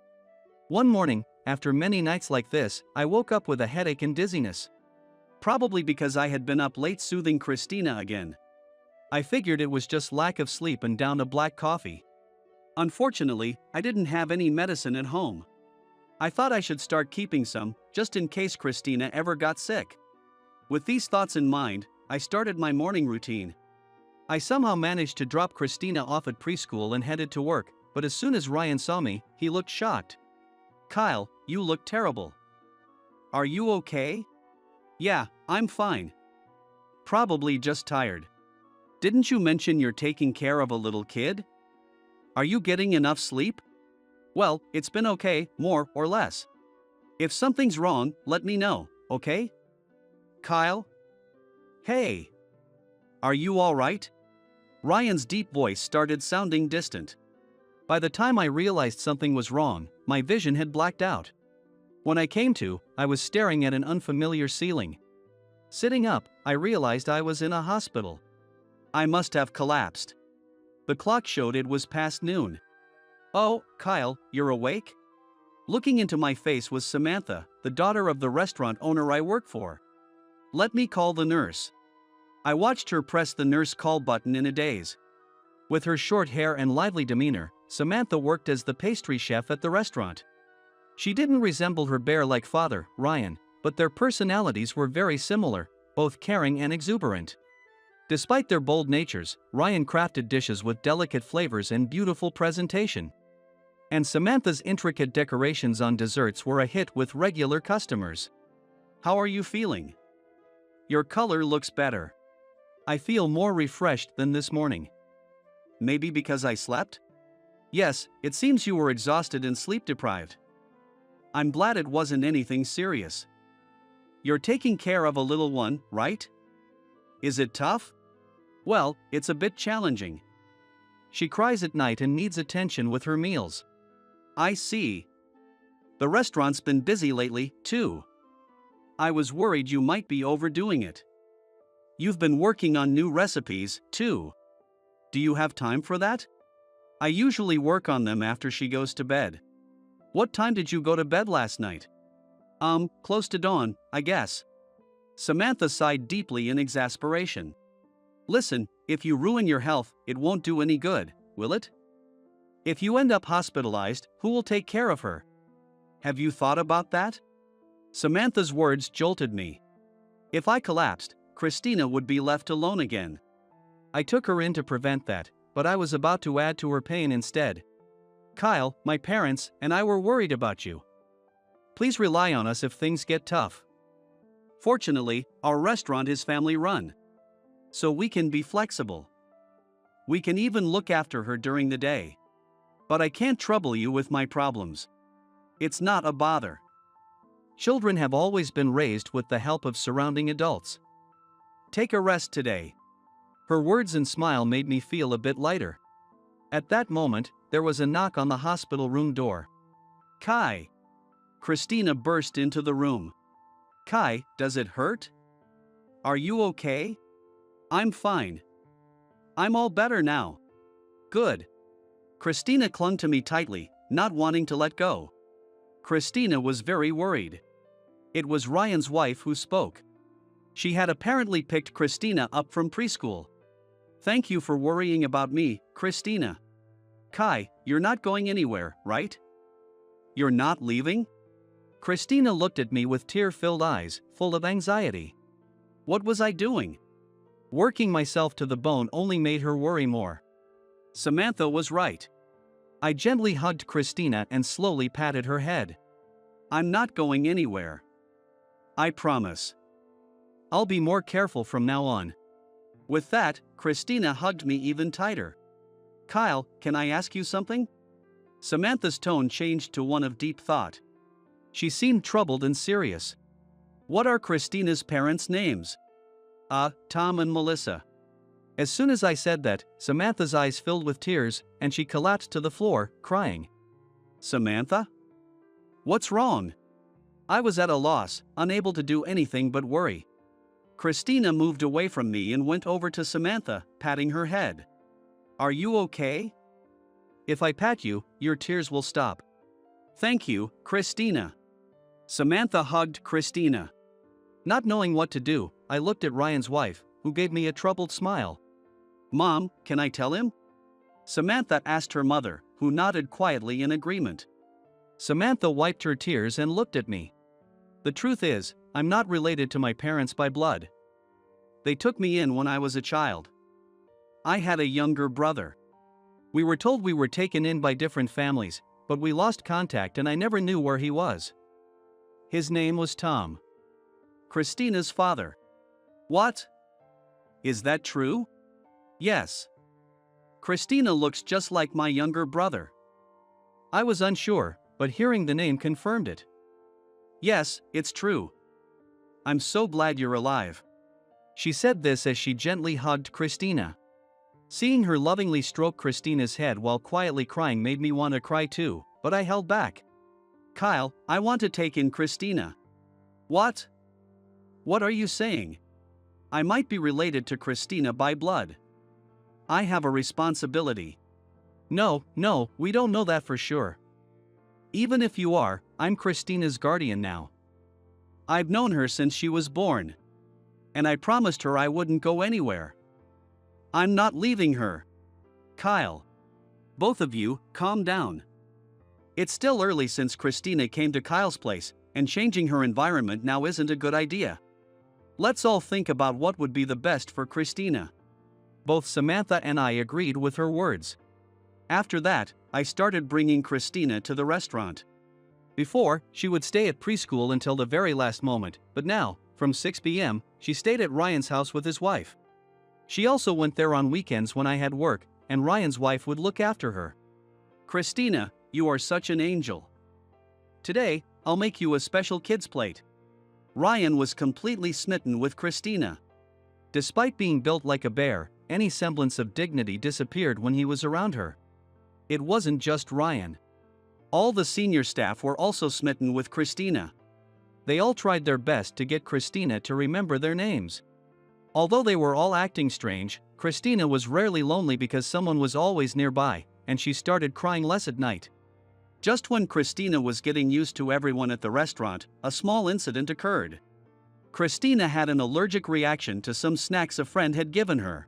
One morning, after many nights like this, I woke up with a headache and dizziness. Probably because I had been up late soothing Christina again. I figured it was just lack of sleep and downed a black coffee. Unfortunately, I didn't have any medicine at home. I thought I should start keeping some, just in case Christina ever got sick. With these thoughts in mind, I started my morning routine. I somehow managed to drop Christina off at preschool and headed to work, but as soon as Ryan saw me, he looked shocked. "Kyle, you look terrible. Are you okay?" "Yeah, I'm fine. Probably just tired. Didn't you mention you're taking care of a little kid? Are you getting enough sleep?" "Well, it's been okay, more or less. If something's wrong, let me know, okay?" "Kyle? Hey. Are you alright?" Ryan's deep voice started sounding distant. By the time I realized something was wrong, my vision had blacked out. When I came to, I was staring at an unfamiliar ceiling. Sitting up, I realized I was in a hospital. I must have collapsed. The clock showed it was past noon. "Oh, Kyle, you're awake?" Looking into my face was Samantha, the daughter of the restaurant owner I work for. "Let me call the nurse." I watched her press the nurse call button in a daze. With her short hair and lively demeanor, Samantha worked as the pastry chef at the restaurant. She didn't resemble her bear-like father, Ryan, but their personalities were very similar, both caring and exuberant. Despite their bold natures, Ryan crafted dishes with delicate flavors and beautiful presentation. And Samantha's intricate decorations on desserts were a hit with regular customers. "How are you feeling? Your color looks better." "I feel more refreshed than this morning." "Maybe because I slept?" "Yes, it seems you were exhausted and sleep-deprived." "I'm glad it wasn't anything serious." "You're taking care of a little one, right? Is it tough?" "Well, it's a bit challenging. She cries at night and needs attention with her meals." "I see. The restaurant's been busy lately, too. I was worried you might be overdoing it. You've been working on new recipes, too. Do you have time for that?" "I usually work on them after she goes to bed." "What time did you go to bed last night?" Close to dawn, I guess." Samantha sighed deeply in exasperation. "Listen, if you ruin your health, it won't do any good, will it? If you end up hospitalized, who will take care of her? Have you thought about that?" Samantha's words jolted me. If I collapsed, Christina would be left alone again. I took her in to prevent that, but I was about to add to her pain instead. "Kyle, my parents, and I were worried about you. Please rely on us if things get tough. Fortunately, our restaurant is family-run. So we can be flexible. We can even look after her during the day. But I can't trouble you with my problems. It's not a bother. Children have always been raised with the help of surrounding adults. Take a rest today." Her words and smile made me feel a bit lighter. At that moment, there was a knock on the hospital room door. "Kai!" Christina burst into the room. "Kai, does it hurt? Are you okay?" "I'm fine. I'm all better now." "Good." Christina clung to me tightly, not wanting to let go. Christina was very worried. It was Ryan's wife who spoke. She had apparently picked Christina up from preschool. "Thank you for worrying about me, Christina. Kai, you're not going anywhere, right? You're not leaving?" Christina looked at me with tear-filled eyes, full of anxiety. What was I doing? Working myself to the bone only made her worry more. Samantha was right. I gently hugged Christina and slowly patted her head. "I'm not going anywhere. I promise. I'll be more careful from now on." With that, Christina hugged me even tighter. "Kyle, can I ask you something?" Samantha's tone changed to one of deep thought. She seemed troubled and serious. "What are Christina's parents' names?" Tom and Melissa." As soon as I said that, Samantha's eyes filled with tears, and she collapsed to the floor, crying. "Samantha? What's wrong?" I was at a loss, unable to do anything but worry. Christina moved away from me and went over to Samantha, patting her head. "Are you okay? If I pat you, your tears will stop." "Thank you, Christina." Samantha hugged Christina. Not knowing what to do, I looked at Ryan's wife, who gave me a troubled smile. "Mom, can I tell him?" Samantha asked her mother, who nodded quietly in agreement. Samantha wiped her tears and looked at me. "The truth is, I'm not related to my parents by blood. They took me in when I was a child. I had a younger brother. We were told we were taken in by different families, but we lost contact and I never knew where he was. His name was Tom. Christina's father. What? Is that true? Yes. Christina looks just like my younger brother. I was unsure, but hearing the name confirmed it. Yes, it's true. I'm so glad you're alive. She said this as she gently hugged Christina. Seeing her lovingly stroke Christina's head while quietly crying made me want to cry too, but I held back. Kyle, I want to take in Christina. What? What are you saying? I might be related to Christina by blood. I have a responsibility. No, we don't know that for sure. Even if you are, I'm Christina's guardian now. I've known her since she was born. And I promised her I wouldn't go anywhere. I'm not leaving her. Kyle. Both of you, calm down. It's still early since Christina came to Kyle's place, and changing her environment now isn't a good idea. Let's all think about what would be the best for Christina. Both Samantha and I agreed with her words. After that, I started bringing Christina to the restaurant. Before, she would stay at preschool until the very last moment, but now, from 6 p.m., she stayed at Ryan's house with his wife. She also went there on weekends when I had work, and Ryan's wife would look after her. Christina, you are such an angel. Today, I'll make you a special kids plate. Ryan was completely smitten with Christina. Despite being built like a bear, any semblance of dignity disappeared when he was around her. It wasn't just Ryan. All the senior staff were also smitten with Christina. They all tried their best to get Christina to remember their names. Although they were all acting strange, Christina was rarely lonely because someone was always nearby, and she started crying less at night. Just when Christina was getting used to everyone at the restaurant, a small incident occurred. Christina had an allergic reaction to some snacks a friend had given her.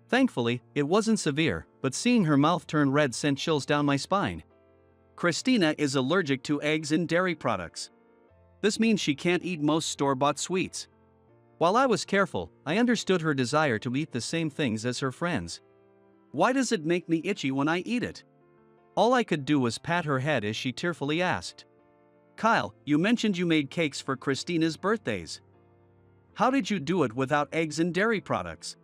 Thankfully, it wasn't severe, but seeing her mouth turn red sent chills down my spine. Christina is allergic to eggs and dairy products. This means she can't eat most store-bought sweets. While I was careful, I understood her desire to eat the same things as her friends. Why does it make me itchy when I eat it? All I could do was pat her head as she tearfully asked. Kyle, you mentioned you made cakes for Christina's birthdays. How did you do it without eggs and dairy products?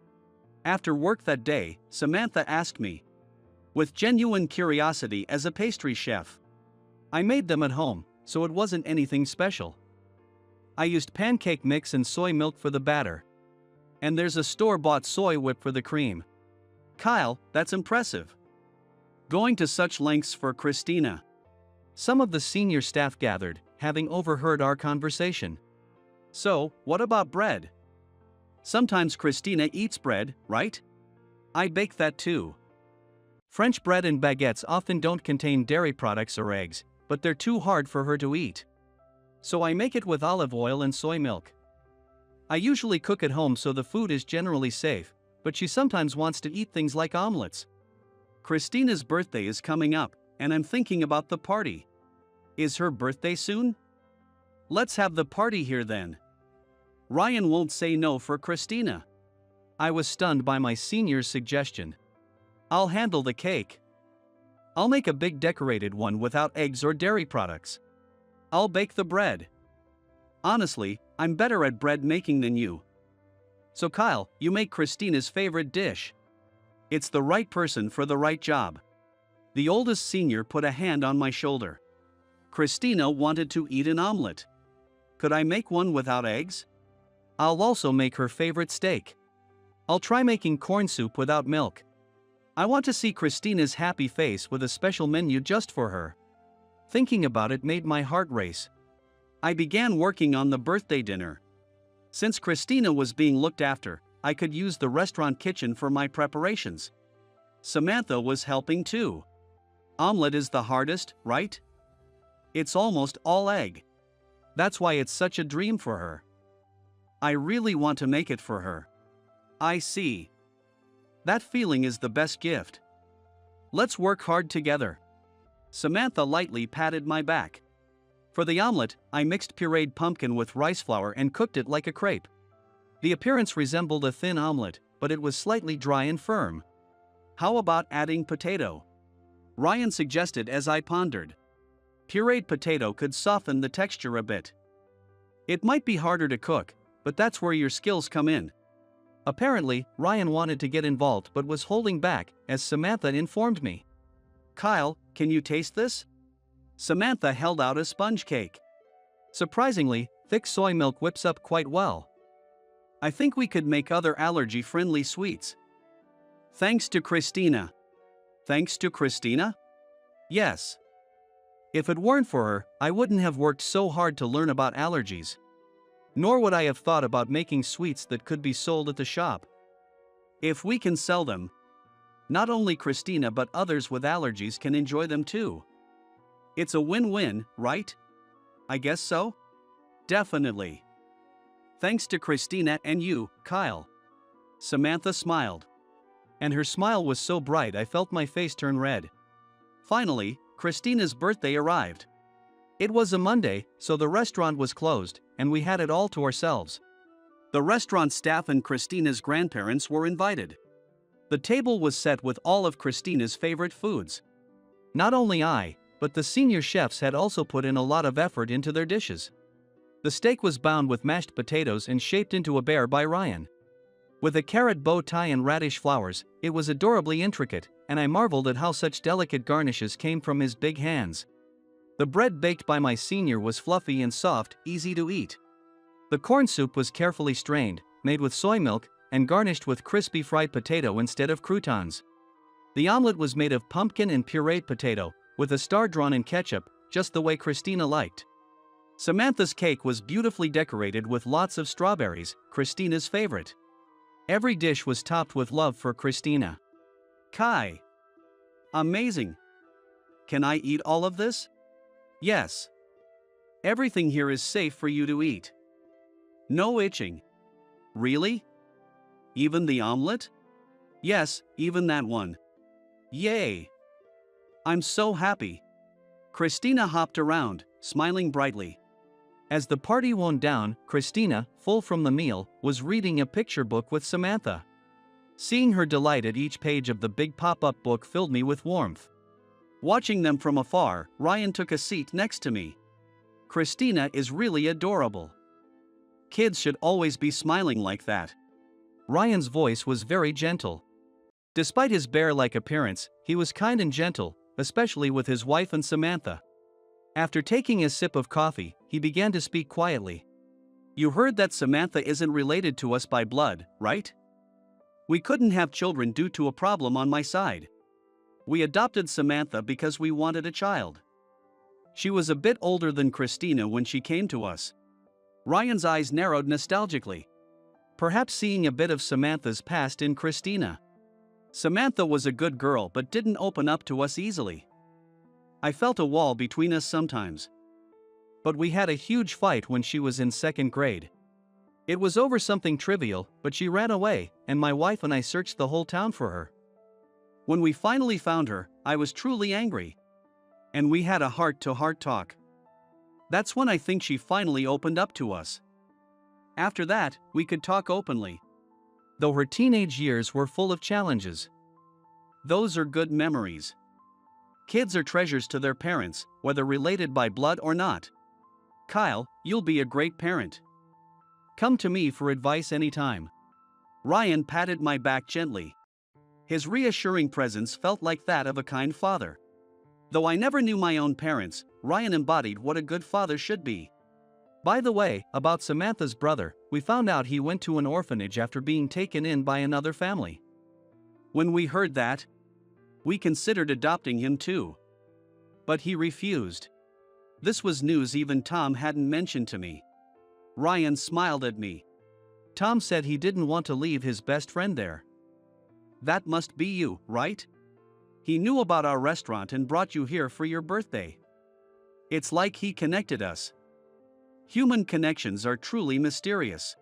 After work that day, Samantha asked me. With genuine curiosity as a pastry chef. I made them at home, so it wasn't anything special. I used pancake mix and soy milk for the batter. And there's a store-bought soy whip for the cream. Kyle, that's impressive. Going to such lengths for Christina. Some of the senior staff gathered, having overheard our conversation. So, what about bread? Sometimes Christina eats bread, right? I bake that too. French bread and baguettes often don't contain dairy products or eggs, but they're too hard for her to eat. So I make it with olive oil and soy milk. I usually cook at home so the food is generally safe, but she sometimes wants to eat things like omelets. Christina's birthday is coming up, and I'm thinking about the party. Is her birthday soon? Let's have the party here then. Ryan won't say no for Christina. I was stunned by my senior's suggestion. I'll handle the cake. I'll make a big decorated one without eggs or dairy products. I'll bake the bread. Honestly, I'm better at bread making than you. So Kyle, you make Christina's favorite dish. It's the right person for the right job. The oldest senior put a hand on my shoulder. Christina wanted to eat an omelet. Could I make one without eggs? I'll also make her favorite steak. I'll try making corn soup without milk. I want to see Christina's happy face with a special menu just for her. Thinking about it made my heart race. I began working on the birthday dinner. Since Christina was being looked after, I could use the restaurant kitchen for my preparations. Samantha was helping too. Omelet is the hardest, right? It's almost all egg. That's why it's such a dream for her. I really want to make it for her. I see. That feeling is the best gift. Let's work hard together. Samantha lightly patted my back. For the omelet, I mixed pureed pumpkin with rice flour and cooked it like a crepe. The appearance resembled a thin omelet, but it was slightly dry and firm. How about adding potato? Ryan suggested as I pondered. Pureed potato could soften the texture a bit. It might be harder to cook, but that's where your skills come in. Apparently, Ryan wanted to get involved but was holding back, as Samantha informed me. Kyle, can you taste this? Samantha held out a sponge cake. Surprisingly, thick soy milk whips up quite well. I think we could make other allergy-friendly sweets. Thanks to Christina. Thanks to Christina? Yes. If it weren't for her, I wouldn't have worked so hard to learn about allergies. Nor would I have thought about making sweets that could be sold at the shop. If we can sell them, not only Christina but others with allergies can enjoy them too. It's a win-win, right? I guess so? Definitely. Thanks to Christina and you, Kyle. Samantha smiled. And her smile was so bright I felt my face turn red. Finally, Christina's birthday arrived. It was a Monday, so the restaurant was closed, and we had it all to ourselves. The restaurant staff and Christina's grandparents were invited. The table was set with all of Christina's favorite foods. Not only I, but the senior chefs had also put in a lot of effort into their dishes. The steak was bound with mashed potatoes and shaped into a bear by Ryan. With a carrot bow tie and radish flowers, it was adorably intricate, and I marveled at how such delicate garnishes came from his big hands. The bread baked by my senior was fluffy and soft, easy to eat. The corn soup was carefully strained, made with soy milk, and garnished with crispy fried potato instead of croutons. The omelet was made of pumpkin and pureed potato, with a star drawn in ketchup, just the way Christina liked. Samantha's cake was beautifully decorated with lots of strawberries, Christina's favorite. Every dish was topped with love for Christina. Kai. Amazing. Can I eat all of this? Yes. Everything here is safe for you to eat. No itching. Really? Even the omelet? Yes, even that one. Yay! I'm so happy. Christina hopped around, smiling brightly. As the party wound down, Christina, full from the meal, was reading a picture book with Samantha. Seeing her delight at each page of the big pop-up book filled me with warmth. Watching them from afar, Ryan took a seat next to me. Christina is really adorable. Kids should always be smiling like that. Ryan's voice was very gentle. Despite his bear-like appearance, he was kind and gentle, especially with his wife and Samantha. After taking a sip of coffee, he began to speak quietly. You heard that Samantha isn't related to us by blood, right? We couldn't have children due to a problem on my side. We adopted Samantha because we wanted a child. She was a bit older than Christina when she came to us. Ryan's eyes narrowed nostalgically. Perhaps seeing a bit of Samantha's past in Christina. Samantha was a good girl but didn't open up to us easily. I felt a wall between us sometimes. But we had a huge fight when she was in second grade. It was over something trivial, but she ran away, and my wife and I searched the whole town for her. When we finally found her, I was truly angry. And we had a heart-to-heart talk. That's when I think she finally opened up to us. After that, we could talk openly. Though her teenage years were full of challenges. Those are good memories. Kids are treasures to their parents, whether related by blood or not. Kyle, you'll be a great parent. Come to me for advice anytime. Ryan patted my back gently. His reassuring presence felt like that of a kind father. Though I never knew my own parents, Ryan embodied what a good father should be. By the way, about Samantha's brother, we found out he went to an orphanage after being taken in by another family. When we heard that, we considered adopting him too. But he refused. This was news even Tom hadn't mentioned to me. Ryan smiled at me. Tom said he didn't want to leave his best friend there. That must be you, right? He knew about our restaurant and brought you here for your birthday. It's like he connected us. Human connections are truly mysterious.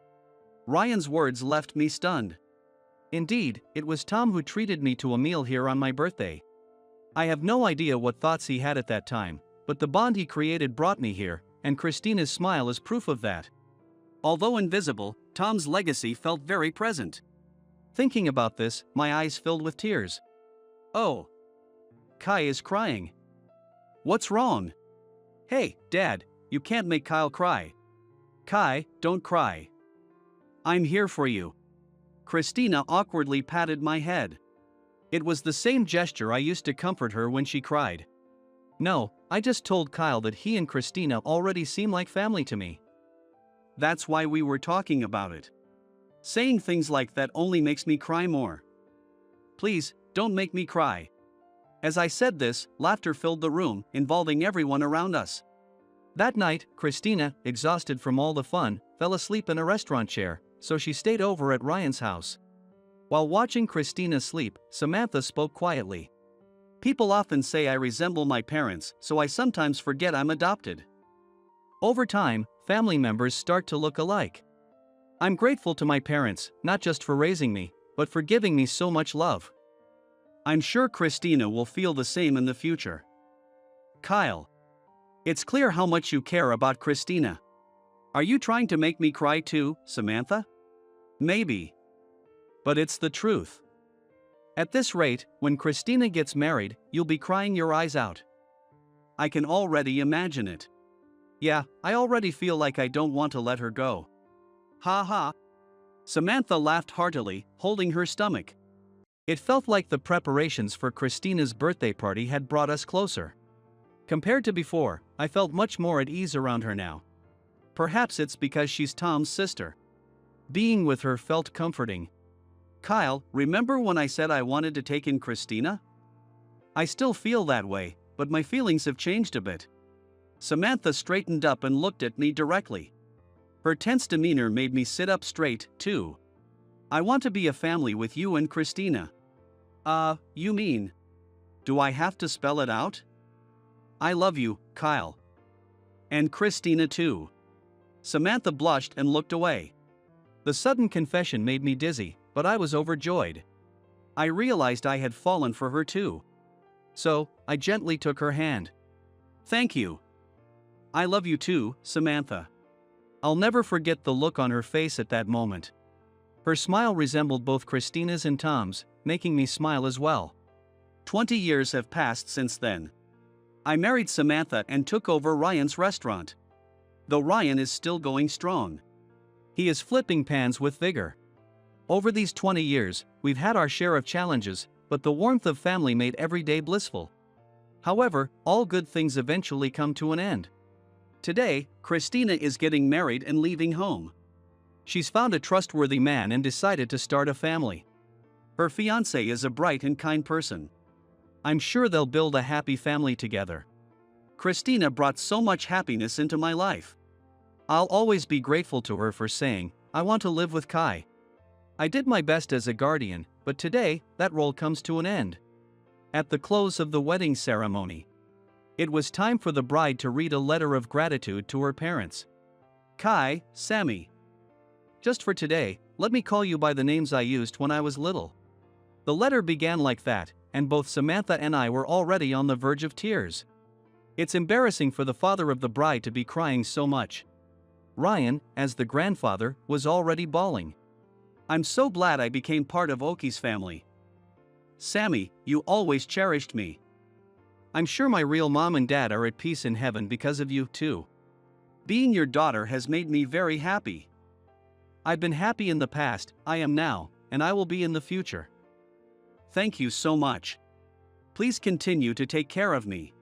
Ryan's words left me stunned. Indeed, it was Tom who treated me to a meal here on my birthday. I have no idea what thoughts he had at that time, but the bond he created brought me here, and Christina's smile is proof of that. Although invisible, Tom's legacy felt very present. Thinking about this, my eyes filled with tears. Oh, Kai is crying. What's wrong? Hey, Dad, you can't make Kyle cry. Kai, don't cry. I'm here for you. Christina awkwardly patted my head. It was the same gesture I used to comfort her when she cried. No, I just told Kyle that he and Christina already seem like family to me. That's why we were talking about it. Saying things like that only makes me cry more. Please, don't make me cry. As I said this, laughter filled the room, involving everyone around us. That night, Christina, exhausted from all the fun, fell asleep in a restaurant chair, so she stayed over at Ryan's house. While watching Christina sleep, Samantha spoke quietly. People often say I resemble my parents, so I sometimes forget I'm adopted. Over time, family members start to look alike. I'm grateful to my parents, not just for raising me, but for giving me so much love. I'm sure Christina will feel the same in the future. Kyle. It's clear how much you care about Christina. Are you trying to make me cry too, Samantha? Maybe. But it's the truth. At this rate, when Christina gets married, you'll be crying your eyes out. I can already imagine it. Yeah, I already feel like I don't want to let her go. Ha ha. Samantha laughed heartily, holding her stomach. It felt like the preparations for Christina's birthday party had brought us closer. Compared to before, I felt much more at ease around her now. Perhaps it's because she's Tom's sister. Being with her felt comforting. Kyle, remember when I said I wanted to take in Christina? I still feel that way, but my feelings have changed a bit. Samantha straightened up and looked at me directly. Her tense demeanor made me sit up straight, too. I want to be a family with you and Christina. You mean? Do I have to spell it out? I love you, Kyle. And Christina too. Samantha blushed and looked away. The sudden confession made me dizzy, but I was overjoyed. I realized I had fallen for her too. So, I gently took her hand. Thank you. I love you too, Samantha. I'll never forget the look on her face at that moment. Her smile resembled both Christina's and Tom's, making me smile as well. 20 years have passed since then. I married Samantha and took over Ryan's restaurant. Though Ryan is still going strong. He is flipping pans with vigor. Over these 20 years, we've had our share of challenges, but the warmth of family made every day blissful. However, all good things eventually come to an end. Today, Christina is getting married and leaving home. She's found a trustworthy man and decided to start a family. Her fiancé is a bright and kind person. I'm sure they'll build a happy family together. Christina brought so much happiness into my life. I'll always be grateful to her for saying, I want to live with Kai. I did my best as a guardian, but today, that role comes to an end. At the close of the wedding ceremony, it was time for the bride to read a letter of gratitude to her parents. Kai, Sammy. Just for today, let me call you by the names I used when I was little. The letter began like that, and both Samantha and I were already on the verge of tears. It's embarrassing for the father of the bride to be crying so much. Ryan, as the grandfather, was already bawling. I'm so glad I became part of Oki's family. Sammy, you always cherished me. I'm sure my real mom and dad are at peace in heaven because of you, too. Being your daughter has made me very happy. I've been happy in the past, I am now, and I will be in the future. Thank you so much. Please continue to take care of me.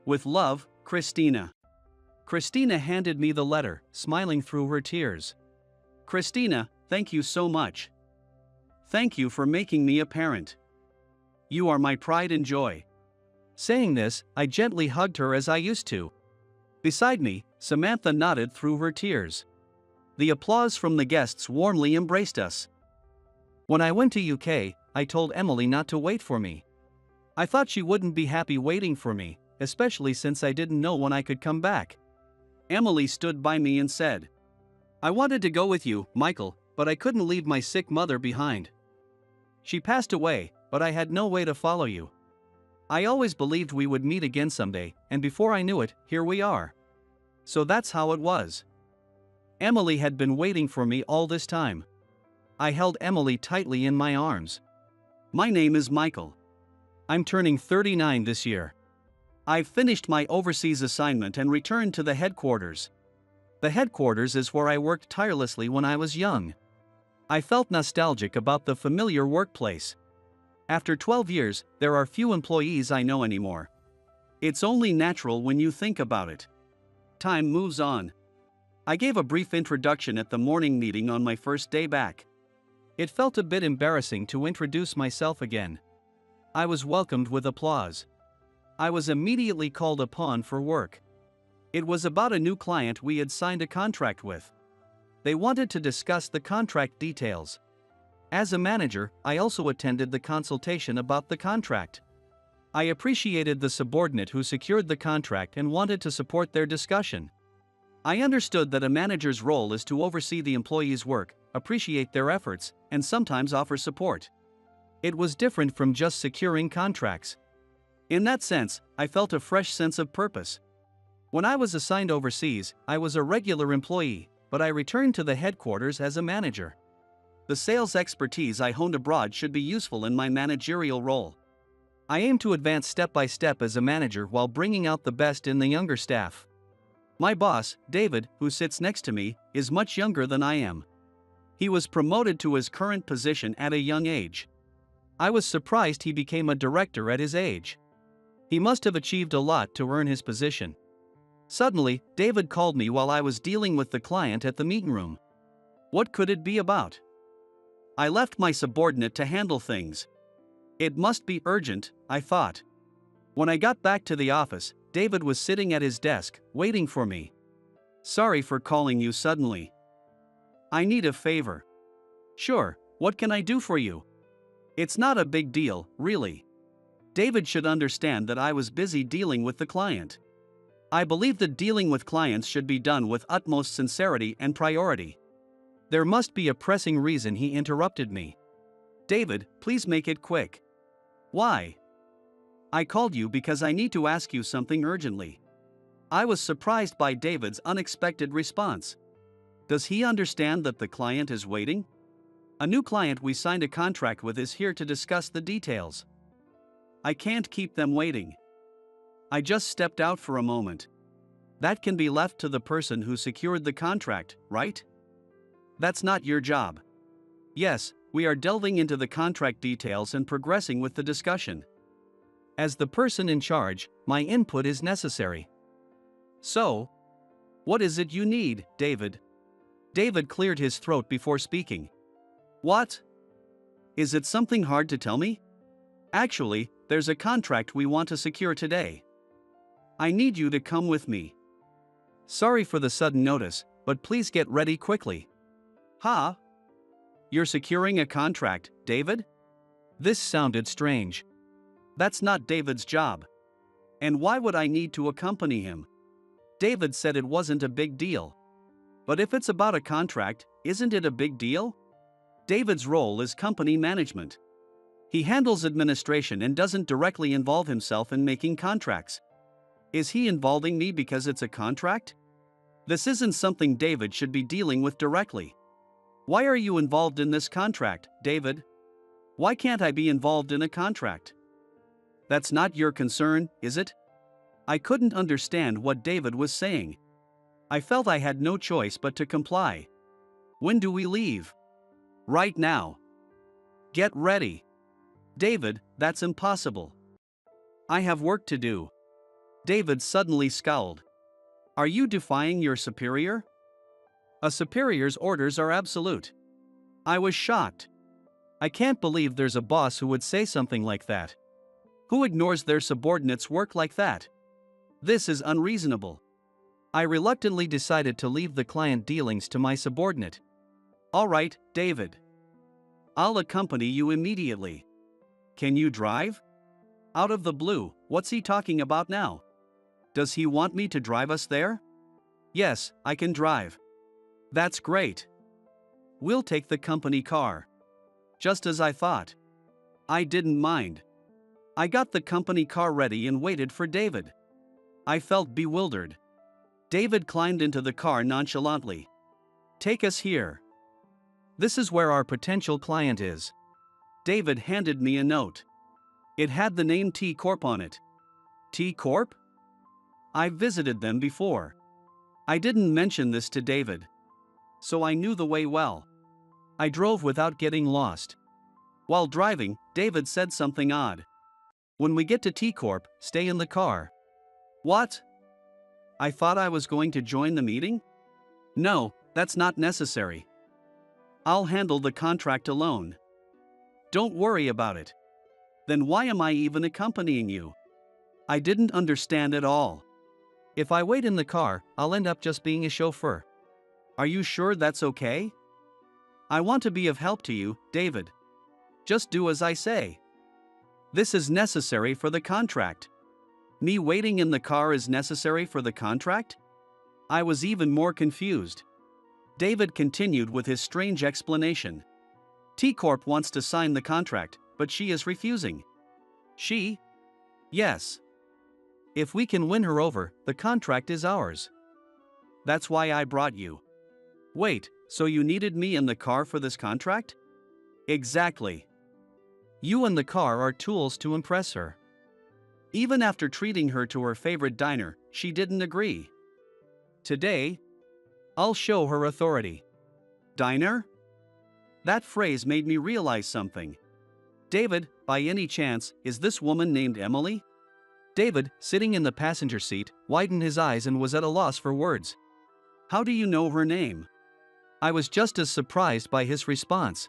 With love, Christina. Christina handed me the letter, smiling through her tears. Christina, thank you so much. Thank you for making me a parent. You are my pride and joy. Saying this, I gently hugged her as I used to. Beside me, Samantha nodded through her tears. The applause from the guests warmly embraced us. When I went to UK, I told Emily not to wait for me. I thought she wouldn't be happy waiting for me, especially since I didn't know when I could come back. Emily stood by me and said, I wanted to go with you, Michael, but I couldn't leave my sick mother behind. She passed away, but I had no way to follow you. I always believed we would meet again someday, and before I knew it, here we are. So that's how it was. Emily had been waiting for me all this time. I held Emily tightly in my arms. My name is Michael. I'm turning 39 this year. I've finished my overseas assignment and returned to the headquarters. The headquarters is where I worked tirelessly when I was young. I felt nostalgic about the familiar workplace. After 12 years, there are few employees I know anymore. It's only natural when you think about it. Time moves on. I gave a brief introduction at the morning meeting on my first day back. It felt a bit embarrassing to introduce myself again. I was welcomed with applause. I was immediately called upon for work. It was about a new client we had signed a contract with. They wanted to discuss the contract details. As a manager, I also attended the consultation about the contract. I appreciated the subordinate who secured the contract and wanted to support their discussion. I understood that a manager's role is to oversee the employee's work, appreciate their efforts, and sometimes offer support. It was different from just securing contracts. In that sense, I felt a fresh sense of purpose. When I was assigned overseas, I was a regular employee, but I returned to the headquarters as a manager. The sales expertise I honed abroad should be useful in my managerial role. I aim to advance step by step as a manager while bringing out the best in the younger staff. My boss, David, who sits next to me, is much younger than I am. He was promoted to his current position at a young age. I was surprised he became a director at his age. He must have achieved a lot to earn his position. Suddenly, David called me while I was dealing with the client at the meeting room. What could it be about? I left my subordinate to handle things. It must be urgent, I thought. When I got back to the office, David was sitting at his desk, waiting for me. Sorry for calling you suddenly. I need a favor. Sure, what can I do for you? It's not a big deal, really. David should understand that I was busy dealing with the client. I believe that dealing with clients should be done with utmost sincerity and priority. There must be a pressing reason he interrupted me. David, please make it quick. Why? I called you because I need to ask you something urgently. I was surprised by David's unexpected response. Does he understand that the client is waiting? A new client we signed a contract with is here to discuss the details. I can't keep them waiting. I just stepped out for a moment. That can be left to the person who secured the contract, right? That's not your job. Yes, we are delving into the contract details and progressing with the discussion. As the person in charge, my input is necessary. So, what is it you need, David? David cleared his throat before speaking. What? Is it something hard to tell me? Actually, there's a contract we want to secure today. I need you to come with me. Sorry for the sudden notice, but please get ready quickly. Huh? You're securing a contract, David? This sounded strange. That's not David's job. And why would I need to accompany him? David said it wasn't a big deal. But if it's about a contract, isn't it a big deal? David's role is company management. He handles administration and doesn't directly involve himself in making contracts. Is he involving me because it's a contract? This isn't something David should be dealing with directly. Why are you involved in this contract, David? Why can't I be involved in a contract? That's not your concern, is it? I couldn't understand what David was saying. I felt I had no choice but to comply. When do we leave? Right now. Get ready. David, that's impossible. I have work to do. David suddenly scowled. Are you defying your superior? A superior's orders are absolute. I was shocked. I can't believe there's a boss who would say something like that. Who ignores their subordinates' work like that? This is unreasonable. I reluctantly decided to leave the client dealings to my subordinate. All right, David. I'll accompany you immediately. Can you drive? Out of the blue, what's he talking about now? Does he want me to drive us there? Yes, I can drive. That's great. We'll take the company car. Just as I thought. I didn't mind. I got the company car ready and waited for David. I felt bewildered. David climbed into the car nonchalantly. Take us here. This is where our potential client is. David handed me a note. It had the name T Corp on it. T Corp? I've visited them before. I didn't mention this to David, so I knew the way well. I drove without getting lost. While driving, David said something odd. When we get to T Corp, stay in the car. What? I thought I was going to join the meeting? No, that's not necessary. I'll handle the contract alone. Don't worry about it. Then why am I even accompanying you? I didn't understand at all. If I wait in the car, I'll end up just being a chauffeur. Are you sure that's okay? I want to be of help to you, David. Just do as I say. This is necessary for the contract. Me waiting in the car is necessary for the contract? I was even more confused. David continued with his strange explanation. T Corp wants to sign the contract, but she is refusing. She? Yes. If we can win her over, the contract is ours. That's why I brought you. Wait, so you needed me in the car for this contract? Exactly. You and the car are tools to impress her. Even after treating her to her favorite diner, she didn't agree. Today, I'll show her authority. Diner? That phrase made me realize something. David, by any chance, is this woman named Emily? David, sitting in the passenger seat, widened his eyes and was at a loss for words. How do you know her name? I was just as surprised by his response.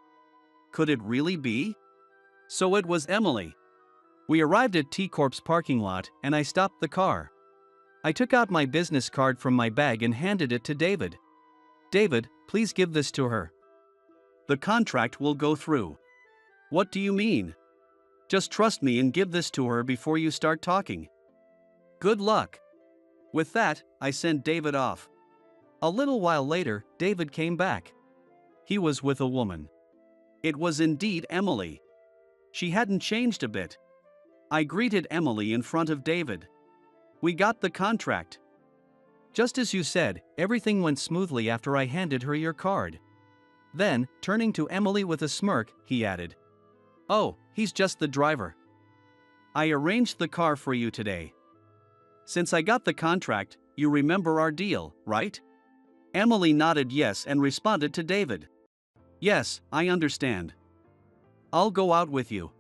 Could it really be? So it was Emily. We arrived at T Corp's parking lot and I stopped the car. I took out my business card from my bag and handed it to David. David, please give this to her. The contract will go through. What do you mean? Just trust me and give this to her before you start talking. Good luck. With that, I sent David off. A little while later, David came back. He was with a woman. It was indeed Emily. She hadn't changed a bit. I greeted Emily in front of David. We got the contract. Just as you said, everything went smoothly after I handed her your card. Then, turning to Emily with a smirk, he added, "Oh, he's just the driver. I arranged the car for you today. Since I got the contract, you remember our deal, right?" Emily nodded yes and responded to David. "Yes, I understand. I'll go out with you.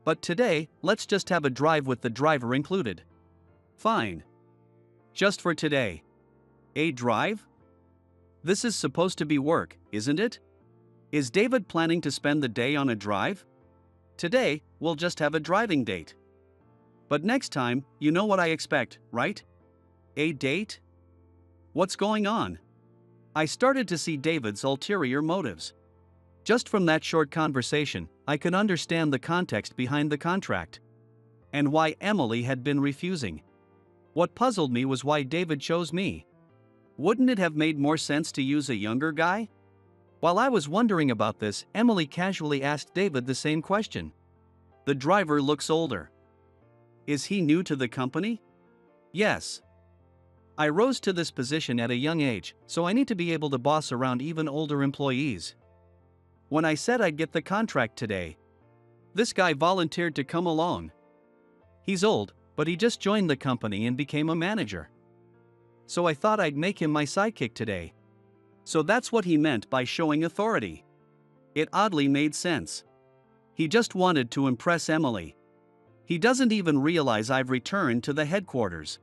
But today, let's just have a drive with the driver included." Fine. Just for today. A drive? This is supposed to be work, isn't it? Is David planning to spend the day on a drive? Today, we'll just have a driving date. But next time, you know what I expect, right? A date? What's going on? I started to see David's ulterior motives. Just from that short conversation, I could understand the context behind the contract. And why Emily had been refusing. What puzzled me was why David chose me. Wouldn't it have made more sense to use a younger guy? While I was wondering about this, Emily casually asked David the same question. The driver looks older. Is he new to the company? Yes. I rose to this position at a young age, so I need to be able to boss around even older employees. When I said I'd get the contract today, this guy volunteered to come along. He's old, but he just joined the company and became a manager. So I thought I'd make him my sidekick today. So that's what he meant by showing authority. It oddly made sense. He just wanted to impress Emily. He doesn't even realize I've returned to the headquarters.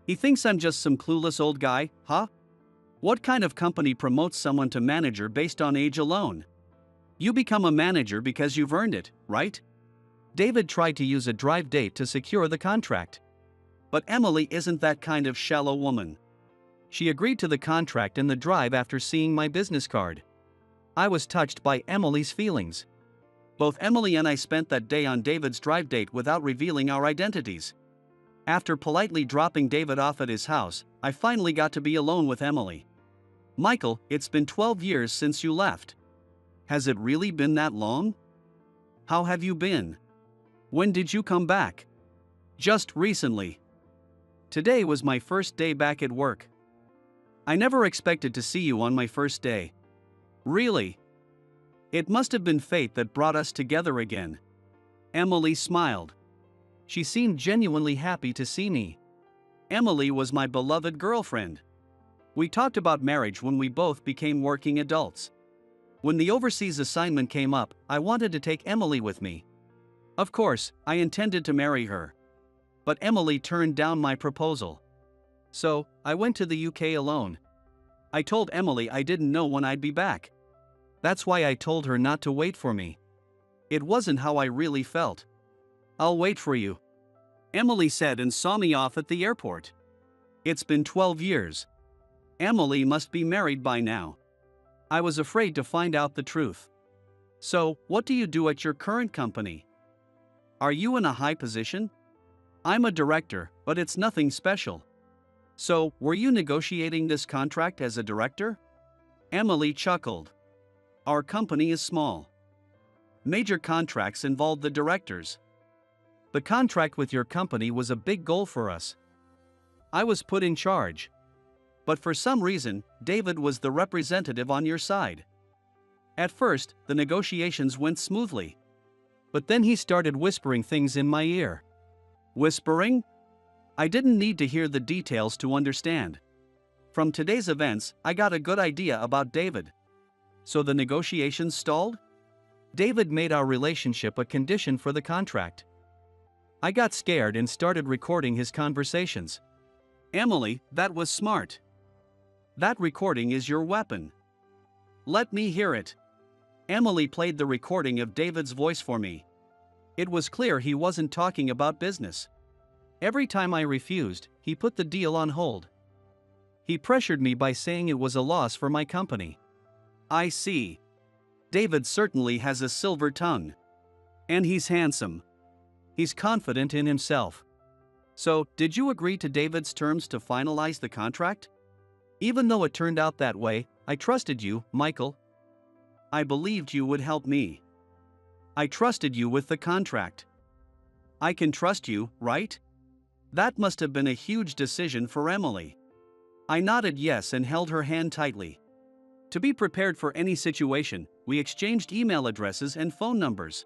He thinks I'm just some clueless old guy, huh? What kind of company promotes someone to manager based on age alone? You become a manager because you've earned it, right? David tried to use a drive date to secure the contract. But Emily isn't that kind of shallow woman. She agreed to the contract and the drive after seeing my business card. I was touched by Emily's feelings. Both Emily and I spent that day on David's drive date without revealing our identities. After politely dropping David off at his house, I finally got to be alone with Emily. Michael, it's been 12 years since you left. Has it really been that long? How have you been? When did you come back? Just recently. Today was my first day back at work. I never expected to see you on my first day. Really? It must have been fate that brought us together again. Emily smiled. She seemed genuinely happy to see me. Emily was my beloved girlfriend. We talked about marriage when we both became working adults. When the overseas assignment came up, I wanted to take Emily with me. Of course, I intended to marry her. But Emily turned down my proposal. So, I went to the UK alone. I told Emily I didn't know when I'd be back. That's why I told her not to wait for me. It wasn't how I really felt. "I'll wait for you," Emily said and saw me off at the airport. It's been 12 years. Emily must be married by now. I was afraid to find out the truth. "So, what do you do at your current company? Are you in a high position?" "I'm a director, but it's nothing special." "So, were you negotiating this contract as a director?" Emily chuckled. "Our company is small. Major contracts involve the directors. The contract with your company was a big goal for us. I was put in charge. But for some reason, David was the representative on your side. At first, the negotiations went smoothly. But then he started whispering things in my ear." "Whispering?" I didn't need to hear the details to understand. From today's events, I got a good idea about David. "So the negotiations stalled?" "David made our relationship a condition for the contract." I got scared and started recording his conversations. "Emily, that was smart. That recording is your weapon. Let me hear it." Emily played the recording of David's voice for me. It was clear he wasn't talking about business. Every time I refused, he put the deal on hold. He pressured me by saying it was a loss for my company. "I see. David certainly has a silver tongue. And he's handsome. He's confident in himself. So, did you agree to David's terms to finalize the contract? Even though it turned out that way, I trusted you, Michael. I believed you would help me. I trusted you with the contract. I can trust you, right?" That must have been a huge decision for Emily. I nodded yes and held her hand tightly. To be prepared for any situation, we exchanged email addresses and phone numbers.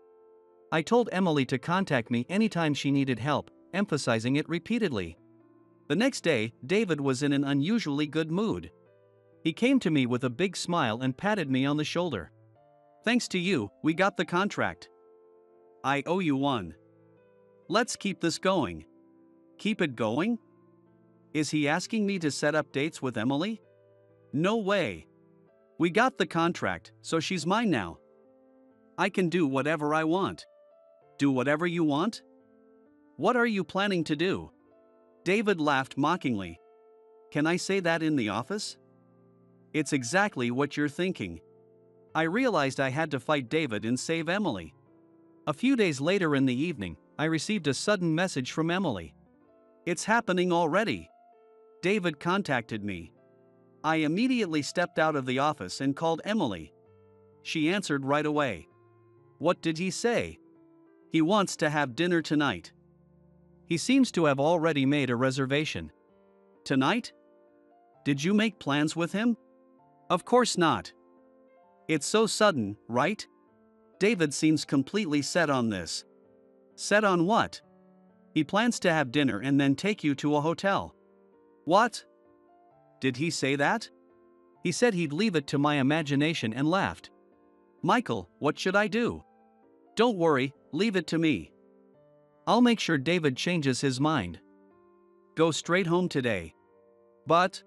I told Emily to contact me anytime she needed help, emphasizing it repeatedly. The next day, David was in an unusually good mood. He came to me with a big smile and patted me on the shoulder. "Thanks to you, we got the contract. I owe you one. Let's keep this going." "Keep it going?" Is he asking me to set up dates with Emily? No way. We got the contract, so she's mine now. I can do whatever I want. Do whatever you want? What are you planning to do? David laughed mockingly. Can I say that in the office? It's exactly what you're thinking. I realized I had to fight David and save Emily. A few days later in the evening, I received a sudden message from Emily. "It's happening already." David contacted me. I immediately stepped out of the office and called Emily. She answered right away. "What did he say?" "He wants to have dinner tonight. He seems to have already made a reservation." "Tonight? Did you make plans with him?" "Of course not. It's so sudden, right?" David seems completely set on this. "Set on what?" "He plans to have dinner and then take you to a hotel." "What? Did he say that?" "He said he'd leave it to my imagination and laughed." "Michael, what should I do?" "Don't worry, leave it to me. I'll make sure David changes his mind. Go straight home today. But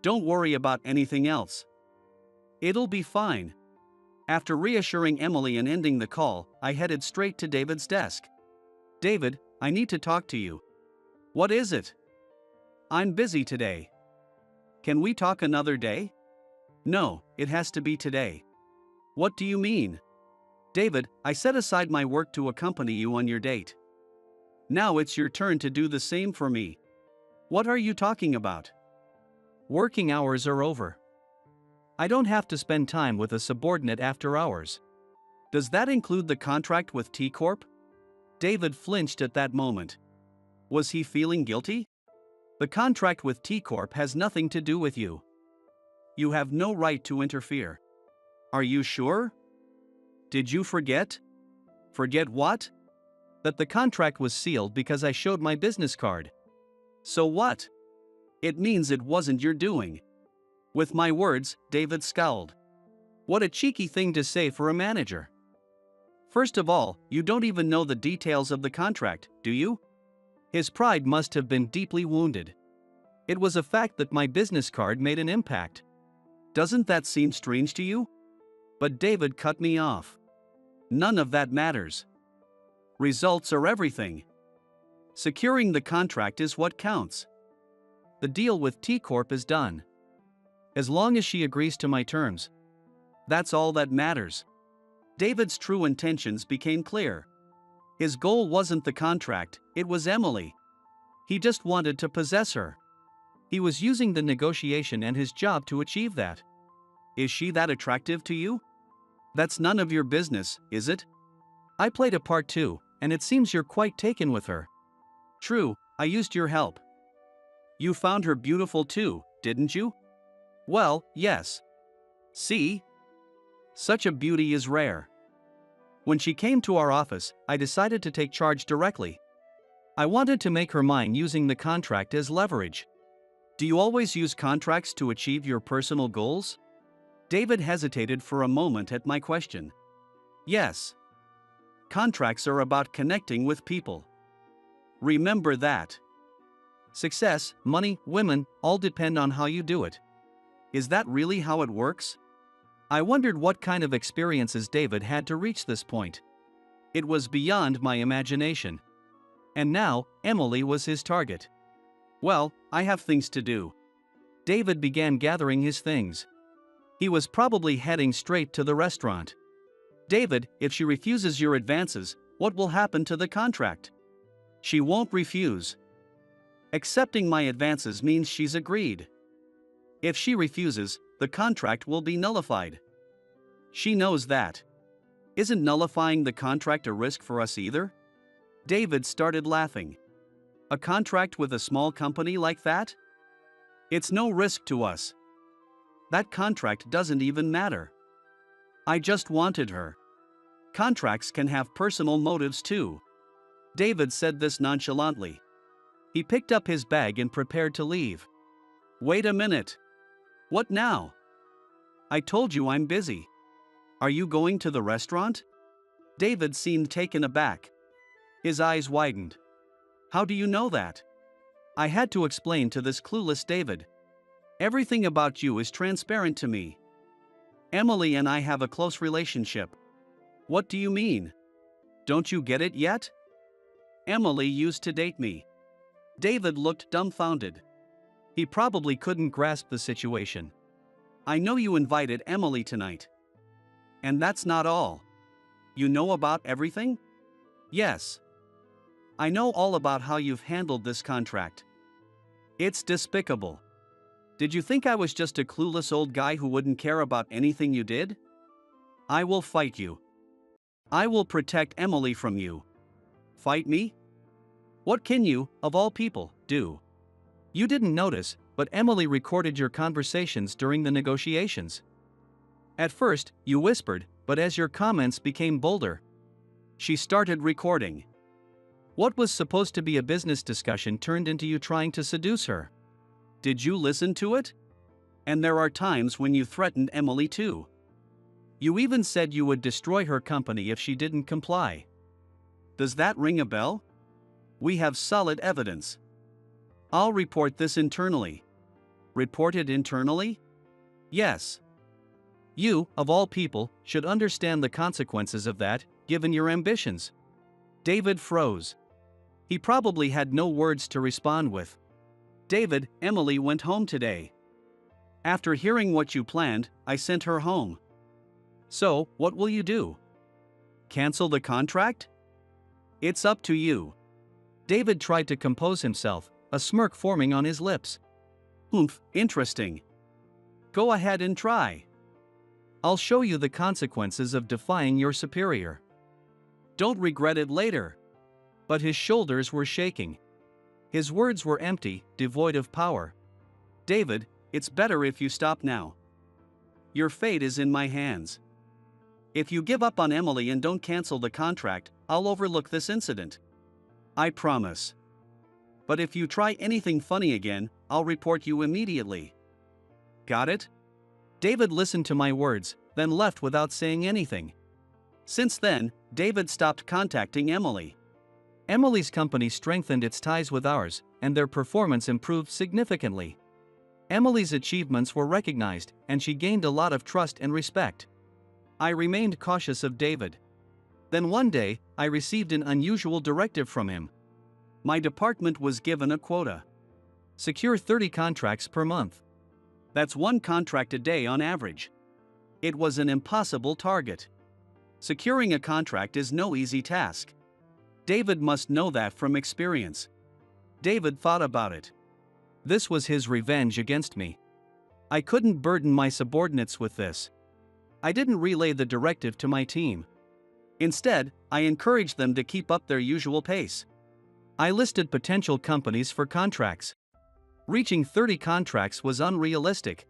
don't worry about anything else. It'll be fine." After reassuring Emily and ending the call, I headed straight to David's desk. "David, I need to talk to you." "What is it?" "I'm busy today. Can we talk another day?" "No, it has to be today." "What do you mean?" "David, I set aside my work to accompany you on your date. Now it's your turn to do the same for me." "What are you talking about?" "Working hours are over. I don't have to spend time with a subordinate after hours." "Does that include the contract with T Corp?" David flinched at that moment. Was he feeling guilty? "The contract with T Corp has nothing to do with you. You have no right to interfere." "Are you sure? Did you forget?" "Forget what?" That the contract was sealed because I showed my business card. So what? It means it wasn't your doing. With my words, David scowled. What a cheeky thing to say for a manager. First of all, you don't even know the details of the contract, do you? His pride must have been deeply wounded. It was a fact that my business card made an impact. Doesn't that seem strange to you? But David cut me off. None of that matters. Results are everything. Securing the contract is what counts. The deal with T Corp is done. As long as she agrees to my terms. That's all that matters. David's true intentions became clear. His goal wasn't the contract, it was Emily. He just wanted to possess her. He was using the negotiation and his job to achieve that. Is she that attractive to you? That's none of your business, is it? I played a part too, and it seems you're quite taken with her. True, I used your help. You found her beautiful too, didn't you? Well, yes. See? Such a beauty is rare. When she came to our office, I decided to take charge directly. I wanted to make her mine using the contract as leverage. Do you always use contracts to achieve your personal goals? David hesitated for a moment at my question. Yes. Contracts are about connecting with people. Remember that. Success, money, women, all depend on how you do it. Is that really how it works? I wondered what kind of experiences David had to reach this point. It was beyond my imagination. And now, Emily was his target. Well, I have things to do. David began gathering his things. He was probably heading straight to the restaurant. David, if she refuses your advances, what will happen to the contract? She won't refuse. Accepting my advances means she's agreed. If she refuses, the contract will be nullified. She knows that. Isn't nullifying the contract a risk for us either? David started laughing. A contract with a small company like that? It's no risk to us. That contract doesn't even matter. I just wanted her. Contracts can have personal motives too. David said this nonchalantly. He picked up his bag and prepared to leave. Wait a minute. What now? I told you I'm busy. Are you going to the restaurant? David seemed taken aback. His eyes widened. How do you know that? I had to explain to this clueless David. Everything about you is transparent to me. Emily and I have a close relationship. What do you mean? Don't you get it yet? Emily used to date me. David looked dumbfounded. He probably couldn't grasp the situation. I know you invited Emily tonight. And that's not all. You know about everything? Yes. I know all about how you've handled this contract. It's despicable. Did you think I was just a clueless old guy who wouldn't care about anything you did? I will fight you. I will protect Emily from you. Fight me? What can you, of all people, do? You didn't notice, but Emily recorded your conversations during the negotiations. At first, you whispered, but as your comments became bolder, she started recording. What was supposed to be a business discussion turned into you trying to seduce her. Did you listen to it? And there are times when you threatened Emily too. You even said you would destroy her company if she didn't comply. Does that ring a bell? We have solid evidence. I'll report this internally. Report it internally? Yes. You, of all people, should understand the consequences of that, given your ambitions. David froze. He probably had no words to respond with. David, Emily went home today. After hearing what you planned, I sent her home. So, what will you do? Cancel the contract? It's up to you. David tried to compose himself, a smirk forming on his lips. Oomph, interesting. Go ahead and try. I'll show you the consequences of defying your superior. Don't regret it later. But his shoulders were shaking. His words were empty, devoid of power. David, it's better if you stop now. Your fate is in my hands. If you give up on Emily and don't cancel the contract, I'll overlook this incident. I promise. But if you try anything funny again, I'll report you immediately. Got it? David listened to my words, then left without saying anything. Since then, David stopped contacting Emily. Emily's company strengthened its ties with ours, and their performance improved significantly. Emily's achievements were recognized, and she gained a lot of trust and respect. I remained cautious of David. Then one day, I received an unusual directive from him. My department was given a quota. Secure 30 contracts per month. That's one contract a day on average. It was an impossible target. Securing a contract is no easy task. David must know that from experience. David thought about it. This was his revenge against me. I couldn't burden my subordinates with this. I didn't relay the directive to my team. Instead, I encouraged them to keep up their usual pace. I listed potential companies for contracts. Reaching 30 contracts was unrealistic.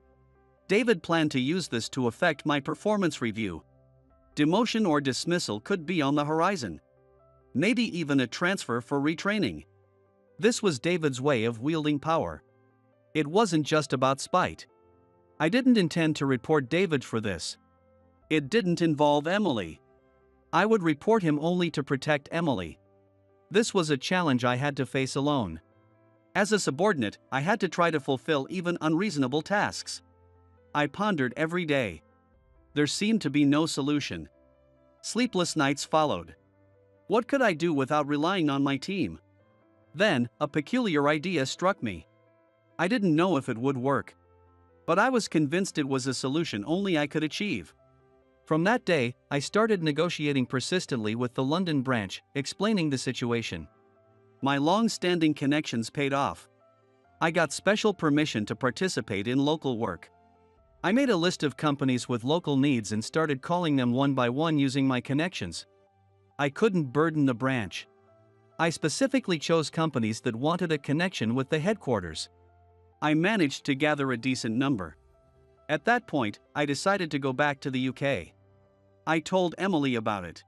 David planned to use this to affect my performance review. Demotion or dismissal could be on the horizon. Maybe even a transfer for retraining. This was David's way of wielding power. It wasn't just about spite. I didn't intend to report David for this. It didn't involve Emily. I would report him only to protect Emily. This was a challenge I had to face alone. As a subordinate, I had to try to fulfill even unreasonable tasks. I pondered every day. There seemed to be no solution. Sleepless nights followed. What could I do without relying on my team? Then, a peculiar idea struck me. I didn't know if it would work. But I was convinced it was a solution only I could achieve. From that day, I started negotiating persistently with the London branch, explaining the situation. My long-standing connections paid off. I got special permission to participate in local work. I made a list of companies with local needs and started calling them one by one using my connections. I couldn't burden the branch. I specifically chose companies that wanted a connection with the headquarters. I managed to gather a decent number. At that point, I decided to go back to the UK. I told Emily about it.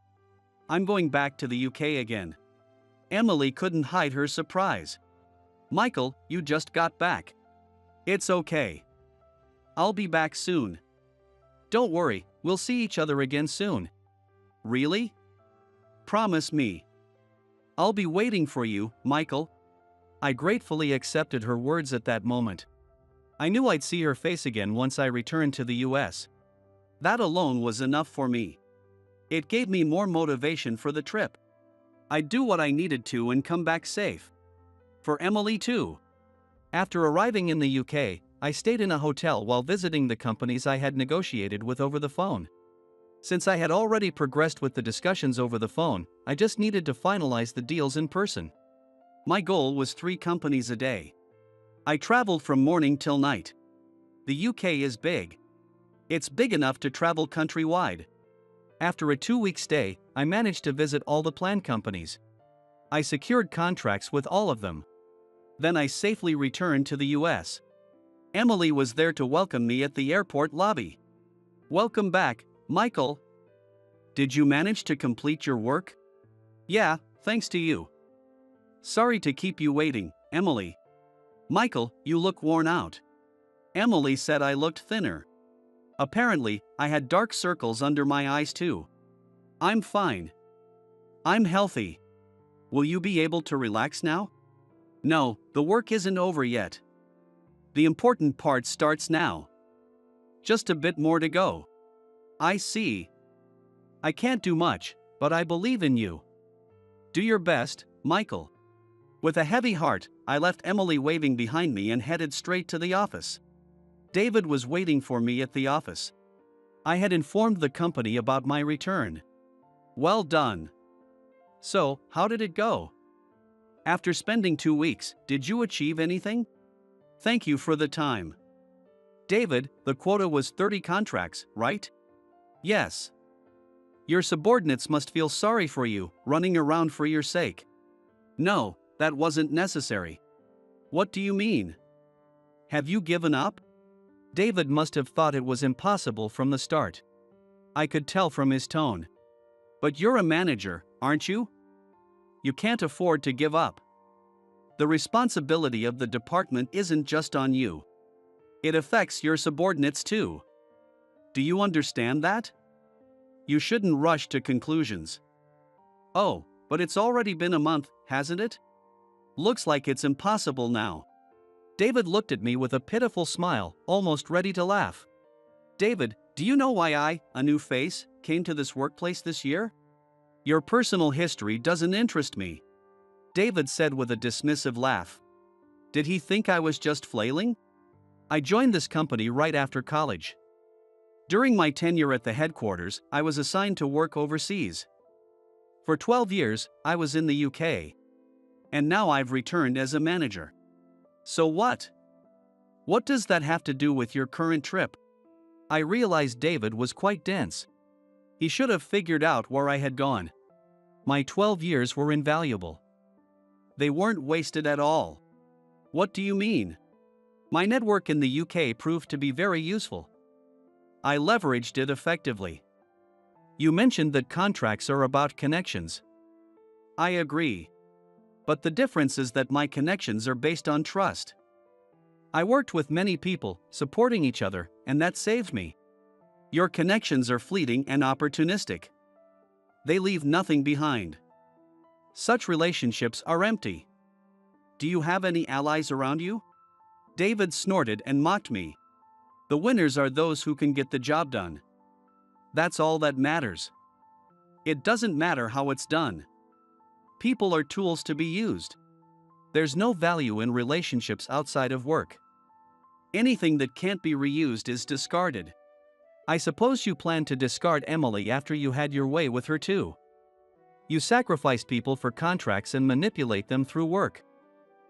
I'm going back to the UK again. Emily couldn't hide her surprise. Michael, you just got back. It's okay. I'll be back soon. Don't worry, we'll see each other again soon. Really? Promise me. I'll be waiting for you, Michael. I gratefully accepted her words at that moment. I knew I'd see her face again once I returned to the US. That alone was enough for me. It gave me more motivation for the trip. I'd do what I needed to and come back safe. For Emily too. After arriving in the UK, I stayed in a hotel while visiting the companies I had negotiated with over the phone. Since I had already progressed with the discussions over the phone, I just needed to finalize the deals in person. My goal was 3 companies a day. I traveled from morning till night. The UK is big. It's big enough to travel countrywide. After a 2-week stay, I managed to visit all the planned companies. I secured contracts with all of them. Then I safely returned to the US. Emily was there to welcome me at the airport lobby. Welcome back, Michael. Did you manage to complete your work? Yeah, thanks to you. Sorry to keep you waiting, Emily. Michael, you look worn out. Emily said I looked thinner. Apparently, I had dark circles under my eyes too. I'm fine. I'm healthy. Will you be able to relax now? No, the work isn't over yet. The important part starts now. Just a bit more to go. I see. I can't do much, but I believe in you. Do your best, Michael. With a heavy heart, I left Emily waving behind me and headed straight to the office. David was waiting for me at the office. I had informed the company about my return. Well done. So, how did it go? After spending 2 weeks, did you achieve anything? Thank you for the time. David, the quota was 30 contracts, right? Yes. Your subordinates must feel sorry for you, running around for your sake. No, that wasn't necessary. What do you mean? Have you given up? David must have thought it was impossible from the start. I could tell from his tone. But you're a manager, aren't you? You can't afford to give up. The responsibility of the department isn't just on you. It affects your subordinates too. Do you understand that? You shouldn't rush to conclusions. Oh, but it's already been a month, hasn't it? Looks like it's impossible now. David looked at me with a pitiful smile, almost ready to laugh. David, do you know why a new face, came to this workplace this year? Your personal history doesn't interest me. David said with a dismissive laugh. Did he think I was just flailing? I joined this company right after college. During my tenure at the headquarters, I was assigned to work overseas. For 12 years, I was in the UK. And now I've returned as a manager. So what? What does that have to do with your current trip? I realized David was quite dense. He should have figured out where I had gone. My 12 years were invaluable. They weren't wasted at all. What do you mean? My network in the UK proved to be very useful. I leveraged it effectively. You mentioned that contracts are about connections. I agree. But the difference is that my connections are based on trust. I worked with many people, supporting each other, and that saved me. Your connections are fleeting and opportunistic. They leave nothing behind. Such relationships are empty. Do you have any allies around you? David snorted and mocked me. The winners are those who can get the job done. That's all that matters. It doesn't matter how it's done. People are tools to be used. There's no value in relationships outside of work. Anything that can't be reused is discarded. I suppose you plan to discard Emily after you had your way with her too. You sacrifice people for contracts and manipulate them through work.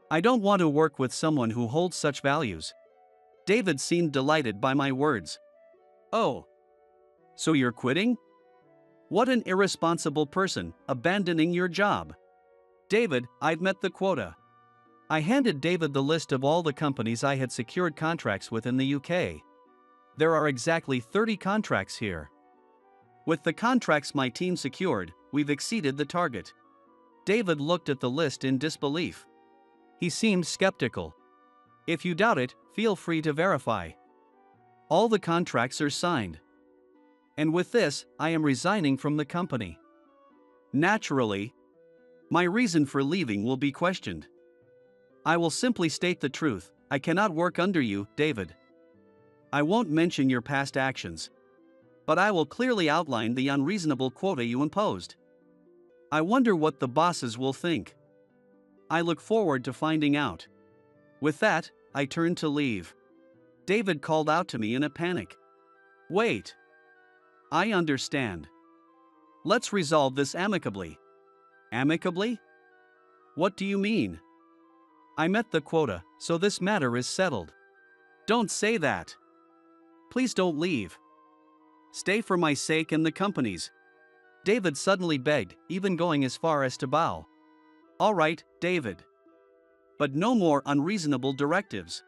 I don't want to work with someone who holds such values. David seemed delighted by my words. Oh. So you're quitting? What an irresponsible person, abandoning your job. David, I've met the quota. I handed David the list of all the companies I had secured contracts with in the UK. There are exactly 30 contracts here. With the contracts my team secured, we've exceeded the target. David looked at the list in disbelief. He seemed skeptical. If you doubt it, feel free to verify. All the contracts are signed. And with this, I am resigning from the company. Naturally, my reason for leaving will be questioned. I will simply state the truth. I cannot work under you, David. I won't mention your past actions. But I will clearly outline the unreasonable quota you imposed. I wonder what the bosses will think. I look forward to finding out. With that, I turned to leave. David called out to me in a panic. Wait. I understand. Let's resolve this amicably. Amicably? What do you mean? I met the quota, so this matter is settled. Don't say that. Please don't leave. Stay for my sake and the company's. David suddenly begged, even going as far as to bow. All right, David. But no more unreasonable directives.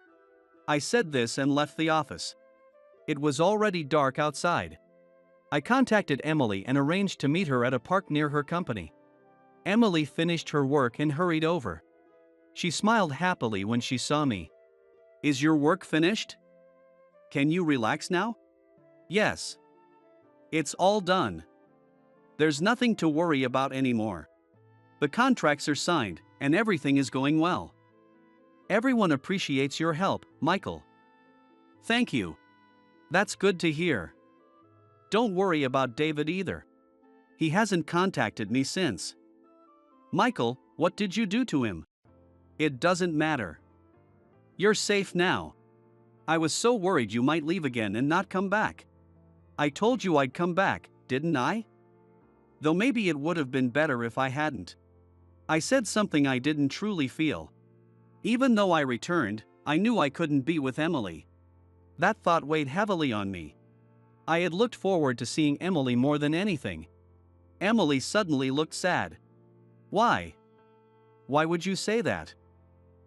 I said this and left the office. It was already dark outside. I contacted Emily and arranged to meet her at a park near her company. Emily finished her work and hurried over. She smiled happily when she saw me. Is your work finished? Can you relax now? Yes. It's all done. There's nothing to worry about anymore. The contracts are signed, and everything is going well. Everyone appreciates your help, Michael. Thank you. That's good to hear. Don't worry about David either. He hasn't contacted me since. Michael, what did you do to him? It doesn't matter. You're safe now. I was so worried you might leave again and not come back. I told you I'd come back, didn't I? Though maybe it would have been better if I hadn't. I said something I didn't truly feel. Even though I returned, I knew I couldn't be with Emily. That thought weighed heavily on me. I had looked forward to seeing Emily more than anything. Emily suddenly looked sad. Why? Why would you say that?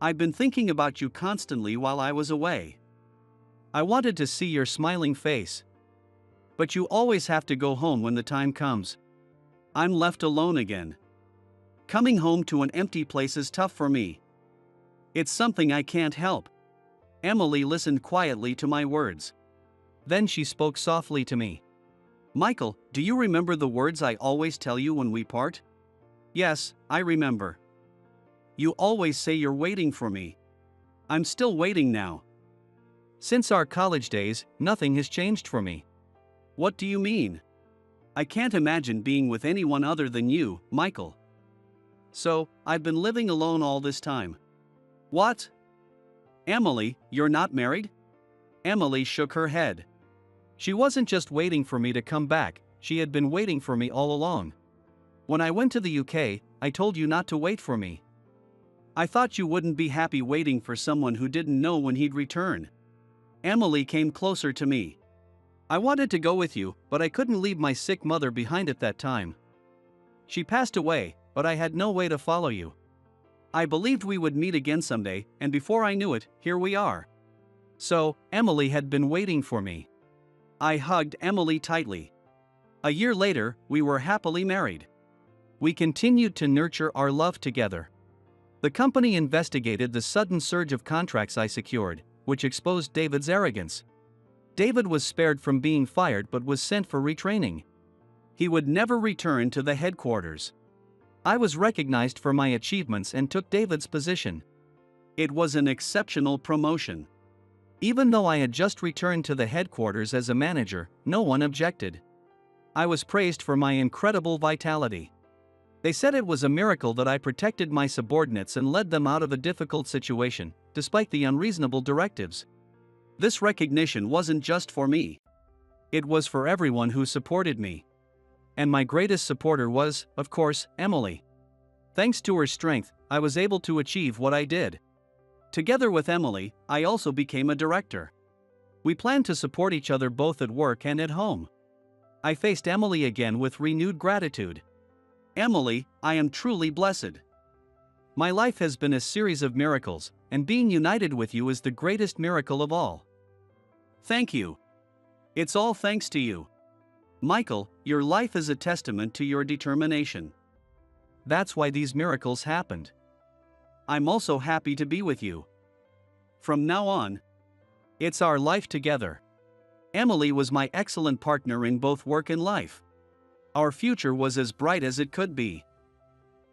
I've been thinking about you constantly while I was away. I wanted to see your smiling face. But you always have to go home when the time comes. I'm left alone again. Coming home to an empty place is tough for me. It's something I can't help." Emily listened quietly to my words. Then she spoke softly to me. "Michael, do you remember the words I always tell you when we part?" "Yes, I remember. You always say you're waiting for me. I'm still waiting now. Since our college days, nothing has changed for me." "What do you mean?" "I can't imagine being with anyone other than you, Michael." "So, I've been living alone all this time." "What? Emily, you're not married?" Emily shook her head. She wasn't just waiting for me to come back, she had been waiting for me all along. "When I went to the UK, I told you not to wait for me. I thought you wouldn't be happy waiting for someone who didn't know when he'd return." Emily came closer to me. "I wanted to go with you, but I couldn't leave my sick mother behind at that time. She passed away, but I had no way to follow you. I believed we would meet again someday, and before I knew it, here we are." So, Emily had been waiting for me. I hugged Emily tightly. A year later, we were happily married. We continued to nurture our love together. The company investigated the sudden surge of contracts I secured, which exposed David's arrogance. David was spared from being fired but was sent for retraining. He would never return to the headquarters. I was recognized for my achievements and took David's position. It was an exceptional promotion. Even though I had just returned to the headquarters as a manager, no one objected. I was praised for my incredible vitality. They said it was a miracle that I protected my subordinates and led them out of a difficult situation, despite the unreasonable directives. This recognition wasn't just for me. It was for everyone who supported me. And my greatest supporter was, of course, Emily. Thanks to her strength, I was able to achieve what I did. Together with Emily, I also became a director. We planned to support each other both at work and at home. I faced Emily again with renewed gratitude. "Emily, I am truly blessed. My life has been a series of miracles, and being united with you is the greatest miracle of all." "Thank you. It's all thanks to you. Michael, your life is a testament to your determination. That's why these miracles happened. I'm also happy to be with you. From now on, it's our life together." Emily was my excellent partner in both work and life. Our future was as bright as it could be.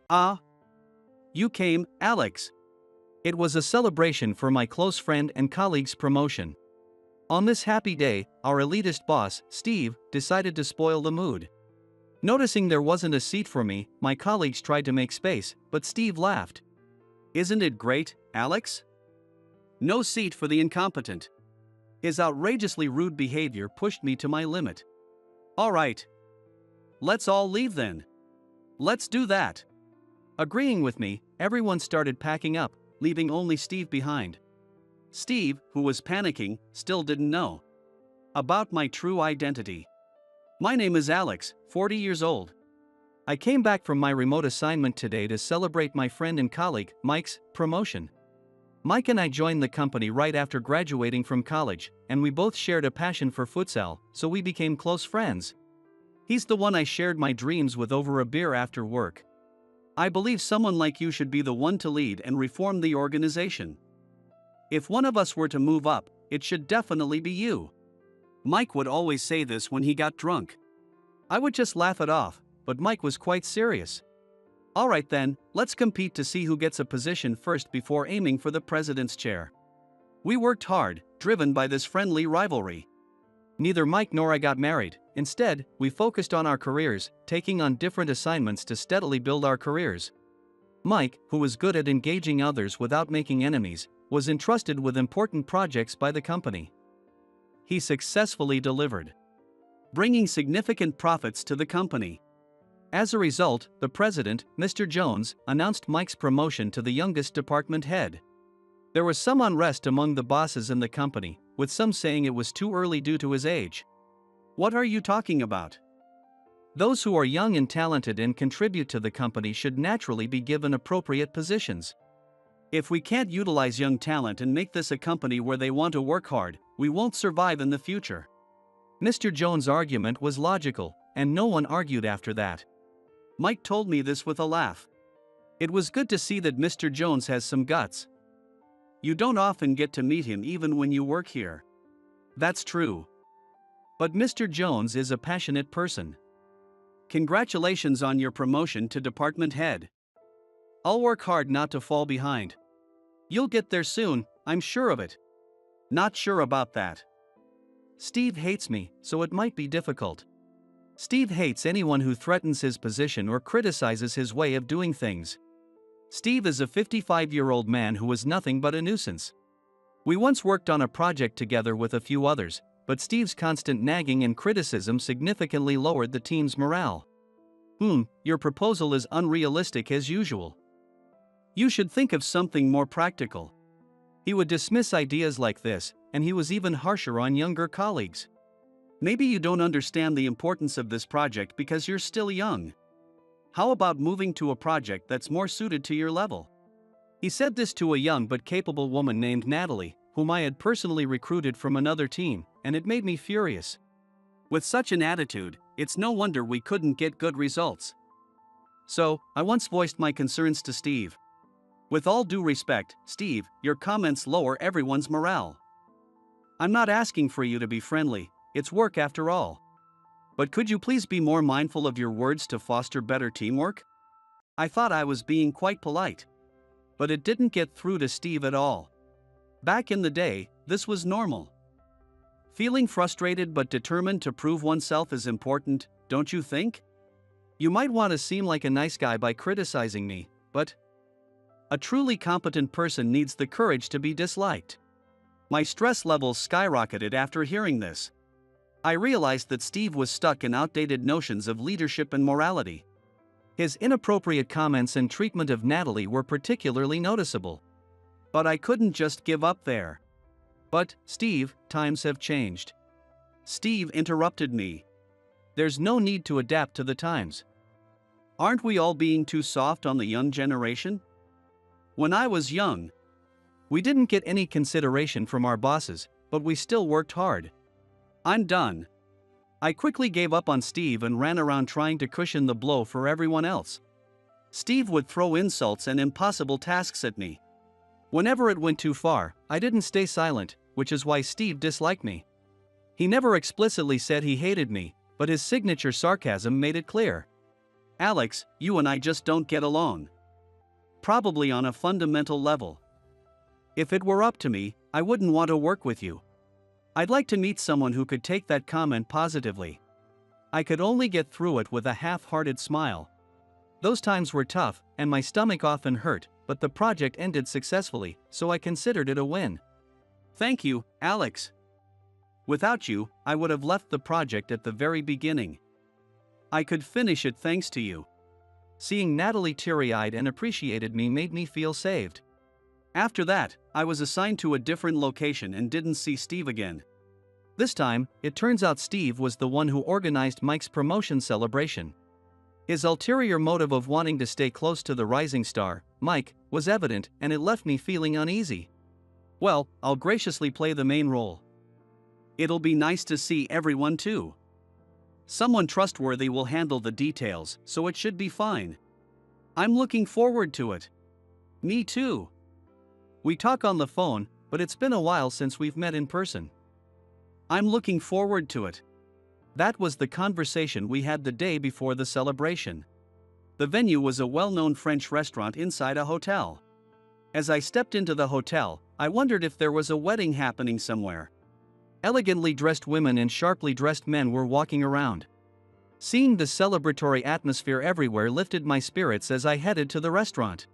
"Ah, you came, Alex." It was a celebration for my close friend and colleague's promotion. On this happy day, our elitist boss, Steve, decided to spoil the mood. Noticing there wasn't a seat for me, my colleagues tried to make space, but Steve laughed. "Isn't it great, Alex? No seat for the incompetent." His outrageously rude behavior pushed me to my limit. "All right. Let's all leave then." "Let's do that." Agreeing with me, everyone started packing up, leaving only Steve behind. Steve, who was panicking, still didn't know about my true identity. "My name is Alex, 40 years old. I came back from my remote assignment today to celebrate my friend and colleague, Mike's, promotion. Mike and I joined the company right after graduating from college, and we both shared a passion for futsal, so we became close friends. He's the one I shared my dreams with over a beer after work. I believe someone like you should be the one to lead and reform the organization. If one of us were to move up, it should definitely be you." Mike would always say this when he got drunk. I would just laugh it off, but Mike was quite serious. "All right then, let's compete to see who gets a position first before aiming for the president's chair." We worked hard, driven by this friendly rivalry. Neither Mike nor I got married. Instead, we focused on our careers, taking on different assignments to steadily build our careers. Mike, who was good at engaging others without making enemies, was entrusted with important projects by the company. He successfully delivered, bringing significant profits to the company. As a result, the president, Mr. Jones, announced Mike's promotion to the youngest department head. There was some unrest among the bosses in the company, with some saying it was too early due to his age. "What are you talking about? Those who are young and talented and contribute to the company should naturally be given appropriate positions. If we can't utilize young talent and make this a company where they want to work hard, we won't survive in the future." Mr. Jones' argument was logical, and no one argued after that. Mike told me this with a laugh. It was good to see that Mr. Jones has some guts. You don't often get to meet him even when you work here. That's true. But Mr. Jones is a passionate person. Congratulations on your promotion to department head. I'll work hard not to fall behind. You'll get there soon, I'm sure of it. Not sure about that. Steve hates me, so it might be difficult. Steve hates anyone who threatens his position or criticizes his way of doing things. Steve is a 55-year-old man who is nothing but a nuisance. We once worked on a project together with a few others, but Steve's constant nagging and criticism significantly lowered the team's morale. Your proposal is unrealistic as usual. You should think of something more practical. He would dismiss ideas like this, and he was even harsher on younger colleagues. Maybe you don't understand the importance of this project because you're still young. How about moving to a project that's more suited to your level? He said this to a young but capable woman named Natalie, whom I had personally recruited from another team, and it made me furious. With such an attitude, it's no wonder we couldn't get good results. So, I once voiced my concerns to Steve. With all due respect, Steve, your comments lower everyone's morale. I'm not asking for you to be friendly, it's work after all. But could you please be more mindful of your words to foster better teamwork? I thought I was being quite polite. But it didn't get through to Steve at all. Back in the day, this was normal. Feeling frustrated but determined to prove oneself is important, don't you think? You might want to seem like a nice guy by criticizing me, but a truly competent person needs the courage to be disliked. My stress levels skyrocketed after hearing this. I realized that Steve was stuck in outdated notions of leadership and morality. His inappropriate comments and treatment of Natalie were particularly noticeable. But I couldn't just give up there. But, Steve, times have changed. Steve interrupted me. There's no need to adapt to the times. Aren't we all being too soft on the young generation? When I was young, we didn't get any consideration from our bosses, but we still worked hard. I'm done. I quickly gave up on Steve and ran around trying to cushion the blow for everyone else. Steve would throw insults and impossible tasks at me. Whenever it went too far, I didn't stay silent, which is why Steve disliked me. He never explicitly said he hated me, but his signature sarcasm made it clear. Alex, you and I just don't get along. Probably on a fundamental level. If it were up to me, I wouldn't want to work with you. I'd like to meet someone who could take that comment positively. I could only get through it with a half-hearted smile. Those times were tough, and my stomach often hurt, but the project ended successfully, so I considered it a win. Thank you, Alex. Without you, I would have left the project at the very beginning. I could finish it thanks to you. Seeing Natalie teary-eyed and appreciated me made me feel saved. After that, I was assigned to a different location and didn't see Steve again. This time, it turns out Steve was the one who organized Mike's promotion celebration. His ulterior motive of wanting to stay close to the rising star, Mike, was evident, and it left me feeling uneasy. Well, I'll graciously play the main role. It'll be nice to see everyone too. Someone trustworthy will handle the details, so it should be fine. I'm looking forward to it. Me too. We talk on the phone, but it's been a while since we've met in person. I'm looking forward to it. That was the conversation we had the day before the celebration. The venue was a well-known French restaurant inside a hotel. As I stepped into the hotel, I wondered if there was a wedding happening somewhere. Elegantly dressed women and sharply dressed men were walking around. Seeing the celebratory atmosphere everywhere lifted my spirits as I headed to the restaurant.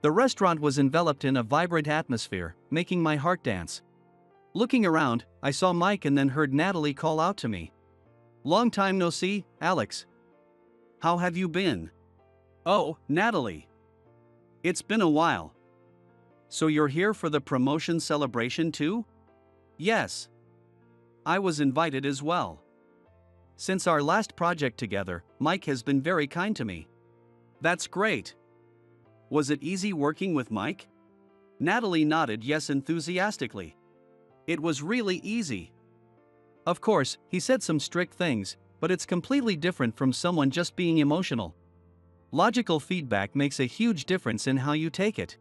The restaurant was enveloped in a vibrant atmosphere, making my heart dance. Looking around, I saw Mike and then heard Natalie call out to me. Long time no see, Alex. How have you been? Oh, Natalie. It's been a while. So you're here for the promotion celebration too? Yes. I was invited as well. Since our last project together, Mike has been very kind to me. That's great. Was it easy working with Mike? Natalie nodded yes enthusiastically. It was really easy. Of course, he said some strict things, but it's completely different from someone just being emotional. Logical feedback makes a huge difference in how you take it.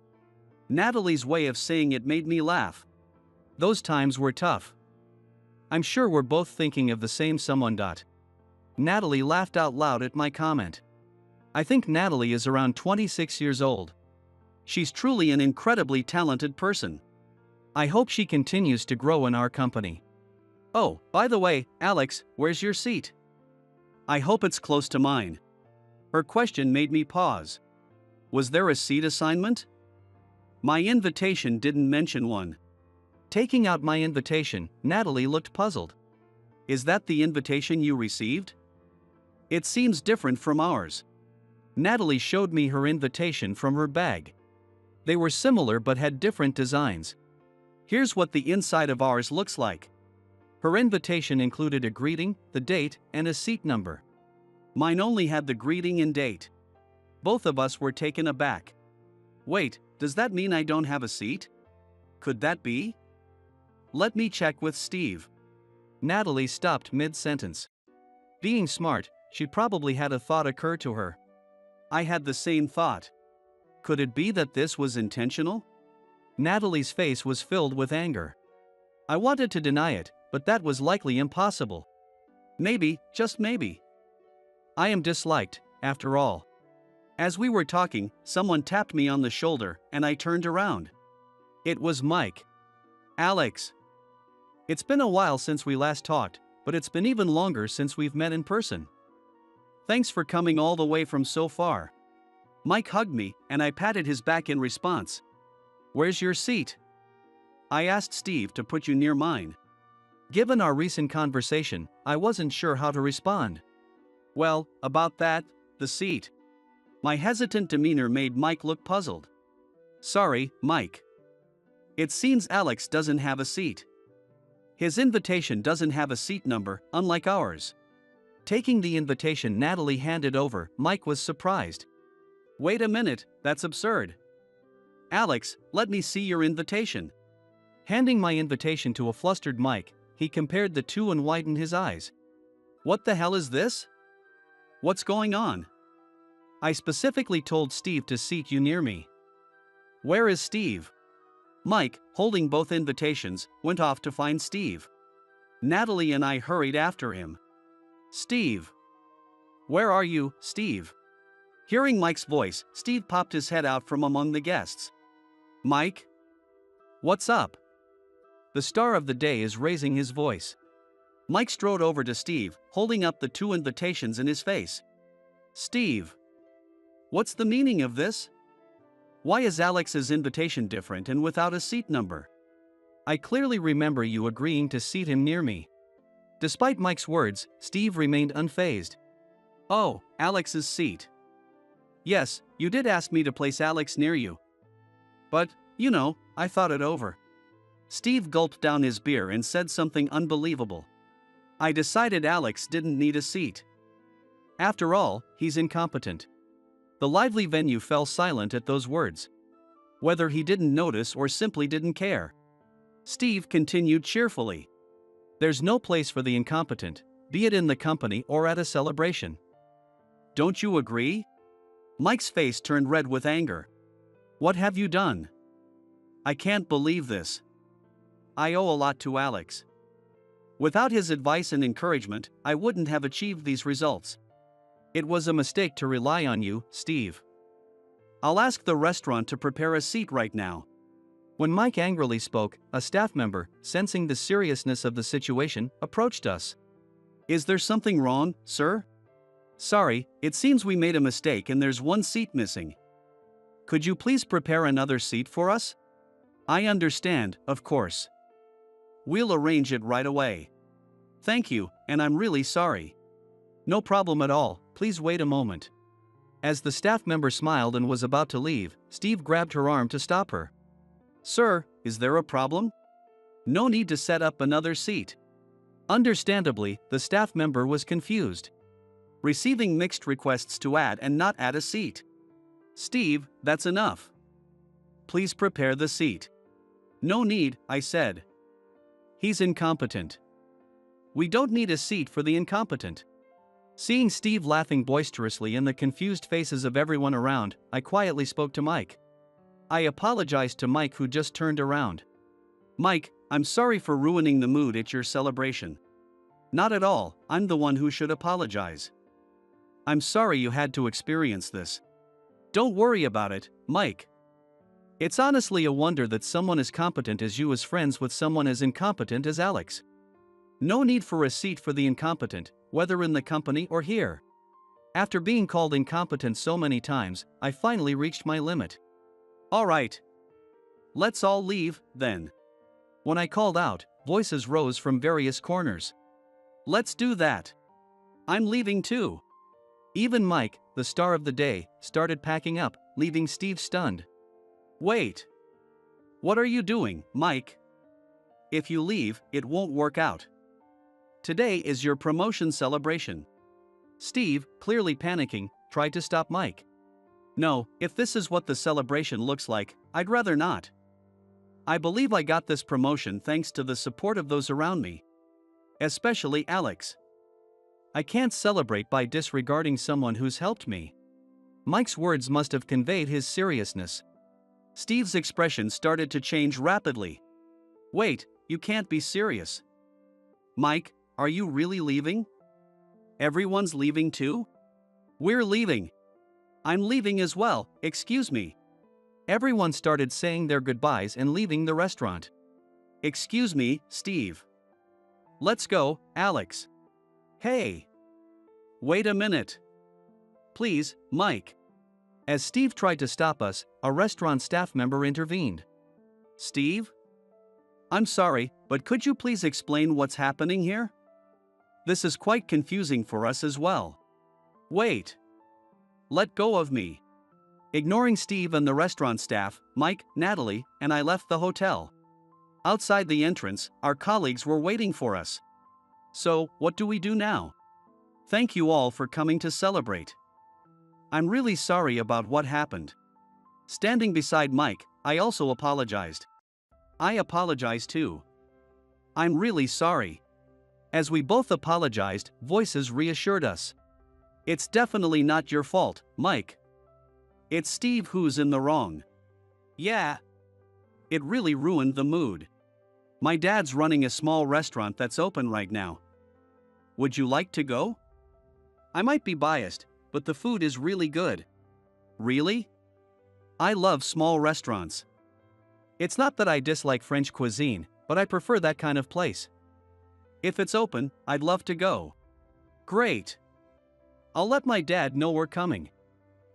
Natalie's way of saying it made me laugh. Those times were tough. I'm sure we're both thinking of the same someone. Natalie laughed out loud at my comment. I think Natalie is around 26 years old. She's truly an incredibly talented person. I hope she continues to grow in our company. Oh, by the way, Alex, where's your seat? I hope it's close to mine. Her question made me pause. Was there a seat assignment? My invitation didn't mention one. Taking out my invitation, Natalie looked puzzled. Is that the invitation you received? It seems different from ours. Natalie showed me her invitation from her bag. They were similar but had different designs. Here's what the inside of ours looks like. Her invitation included a greeting, the date, and a seat number. Mine only had the greeting and date. Both of us were taken aback. Wait, does that mean I don't have a seat? Could that be? Let me check with Steve. Natalie stopped mid-sentence. Being smart, she probably had a thought occur to her. I had the same thought. Could it be that this was intentional? Natalie's face was filled with anger. I wanted to deny it, but that was likely impossible. Maybe, just maybe. I am disliked, after all. As we were talking, someone tapped me on the shoulder, and I turned around. It was Mike. Alex. It's been a while since we last talked, but it's been even longer since we've met in person. Thanks for coming all the way from so far. Mike hugged me, and I patted his back in response. Where's your seat? I asked Steve to put you near mine. Given our recent conversation, I wasn't sure how to respond. Well, about that, the seat. My hesitant demeanor made Mike look puzzled. Sorry, Mike. It seems Alex doesn't have a seat. His invitation doesn't have a seat number, unlike ours. Taking the invitation Natalie handed over, Mike was surprised. Wait a minute, that's absurd. Alex, let me see your invitation. Handing my invitation to a flustered Mike, he compared the two and widened his eyes. What the hell is this? What's going on? I specifically told Steve to seat you near me. Where is Steve? Mike, holding both invitations, went off to find Steve. Natalie and I hurried after him. Steve. Where are you, Steve? Hearing Mike's voice, Steve popped his head out from among the guests. Mike? What's up? The star of the day is raising his voice. Mike strode over to Steve, holding up the two invitations in his face. Steve. What's the meaning of this? Why is Alex's invitation different and without a seat number? I clearly remember you agreeing to seat him near me. Despite Mike's words, Steve remained unfazed. Oh, Alex's seat. Yes, you did ask me to place Alex near you. But, I thought it over. Steve gulped down his beer and said something unbelievable. I decided Alex didn't need a seat. After all, he's incompetent. The lively venue fell silent at those words. Whether he didn't notice or simply didn't care. Steve continued cheerfully. There's no place for the incompetent, be it in the company or at a celebration. Don't you agree? Mike's face turned red with anger. What have you done? I can't believe this. I owe a lot to Alex. Without his advice and encouragement, I wouldn't have achieved these results. It was a mistake to rely on you, Steve. I'll ask the restaurant to prepare a seat right now. When Mike angrily spoke, a staff member, sensing the seriousness of the situation, approached us. Is there something wrong, sir? Sorry, it seems we made a mistake and there's one seat missing. Could you please prepare another seat for us? I understand, of course. We'll arrange it right away. Thank you, and I'm really sorry. No problem at all, please wait a moment. As the staff member smiled and was about to leave, Steve grabbed her arm to stop her. Sir, is there a problem? No need to set up another seat. Understandably, the staff member was confused. Receiving mixed requests to add and not add a seat. Steve, that's enough. Please prepare the seat. No need, I said. He's incompetent. We don't need a seat for the incompetent. Seeing Steve laughing boisterously in the confused faces of everyone around, I quietly spoke to Mike. I apologized to Mike, who just turned around. Mike, I'm sorry for ruining the mood at your celebration. Not at all, I'm the one who should apologize. I'm sorry you had to experience this. Don't worry about it, Mike. It's honestly a wonder that someone as competent as you is friends with someone as incompetent as Alex. No need for a seat for the incompetent, whether in the company or here. After being called incompetent so many times, I finally reached my limit. Alright. Let's all leave, then. When I called out, voices rose from various corners. Let's do that. I'm leaving too. Even Mike, the star of the day, started packing up, leaving Steve stunned. Wait. What are you doing, Mike? If you leave, it won't work out. Today is your promotion celebration. Steve, clearly panicking, tried to stop Mike. No, if this is what the celebration looks like, I'd rather not. I believe I got this promotion thanks to the support of those around me. Especially Alex. I can't celebrate by disregarding someone who's helped me. Mike's words must have conveyed his seriousness. Steve's expression started to change rapidly. Wait, you can't be serious. Mike, are you really leaving? Everyone's leaving too? We're leaving. I'm leaving as well, excuse me. Everyone started saying their goodbyes and leaving the restaurant. Excuse me, Steve. Let's go, Alex. Hey. Wait a minute. Please, Mike. As Steve tried to stop us, a restaurant staff member intervened. Steve? I'm sorry, but could you please explain what's happening here? This is quite confusing for us as well. Wait. Let go of me. Ignoring Steve and the restaurant staff, Mike, Natalie, and I left the hotel. Outside the entrance, our colleagues were waiting for us. So, what do we do now? Thank you all for coming to celebrate. I'm really sorry about what happened. Standing beside Mike, I also apologized. I apologize too. I'm really sorry. As we both apologized, voices reassured us. It's definitely not your fault, Mike. It's Steve who's in the wrong. Yeah. It really ruined the mood. My dad's running a small restaurant that's open right now. Would you like to go? I might be biased, but the food is really good. Really? I love small restaurants. It's not that I dislike French cuisine, but I prefer that kind of place. If it's open, I'd love to go. Great. I'll let my dad know we're coming.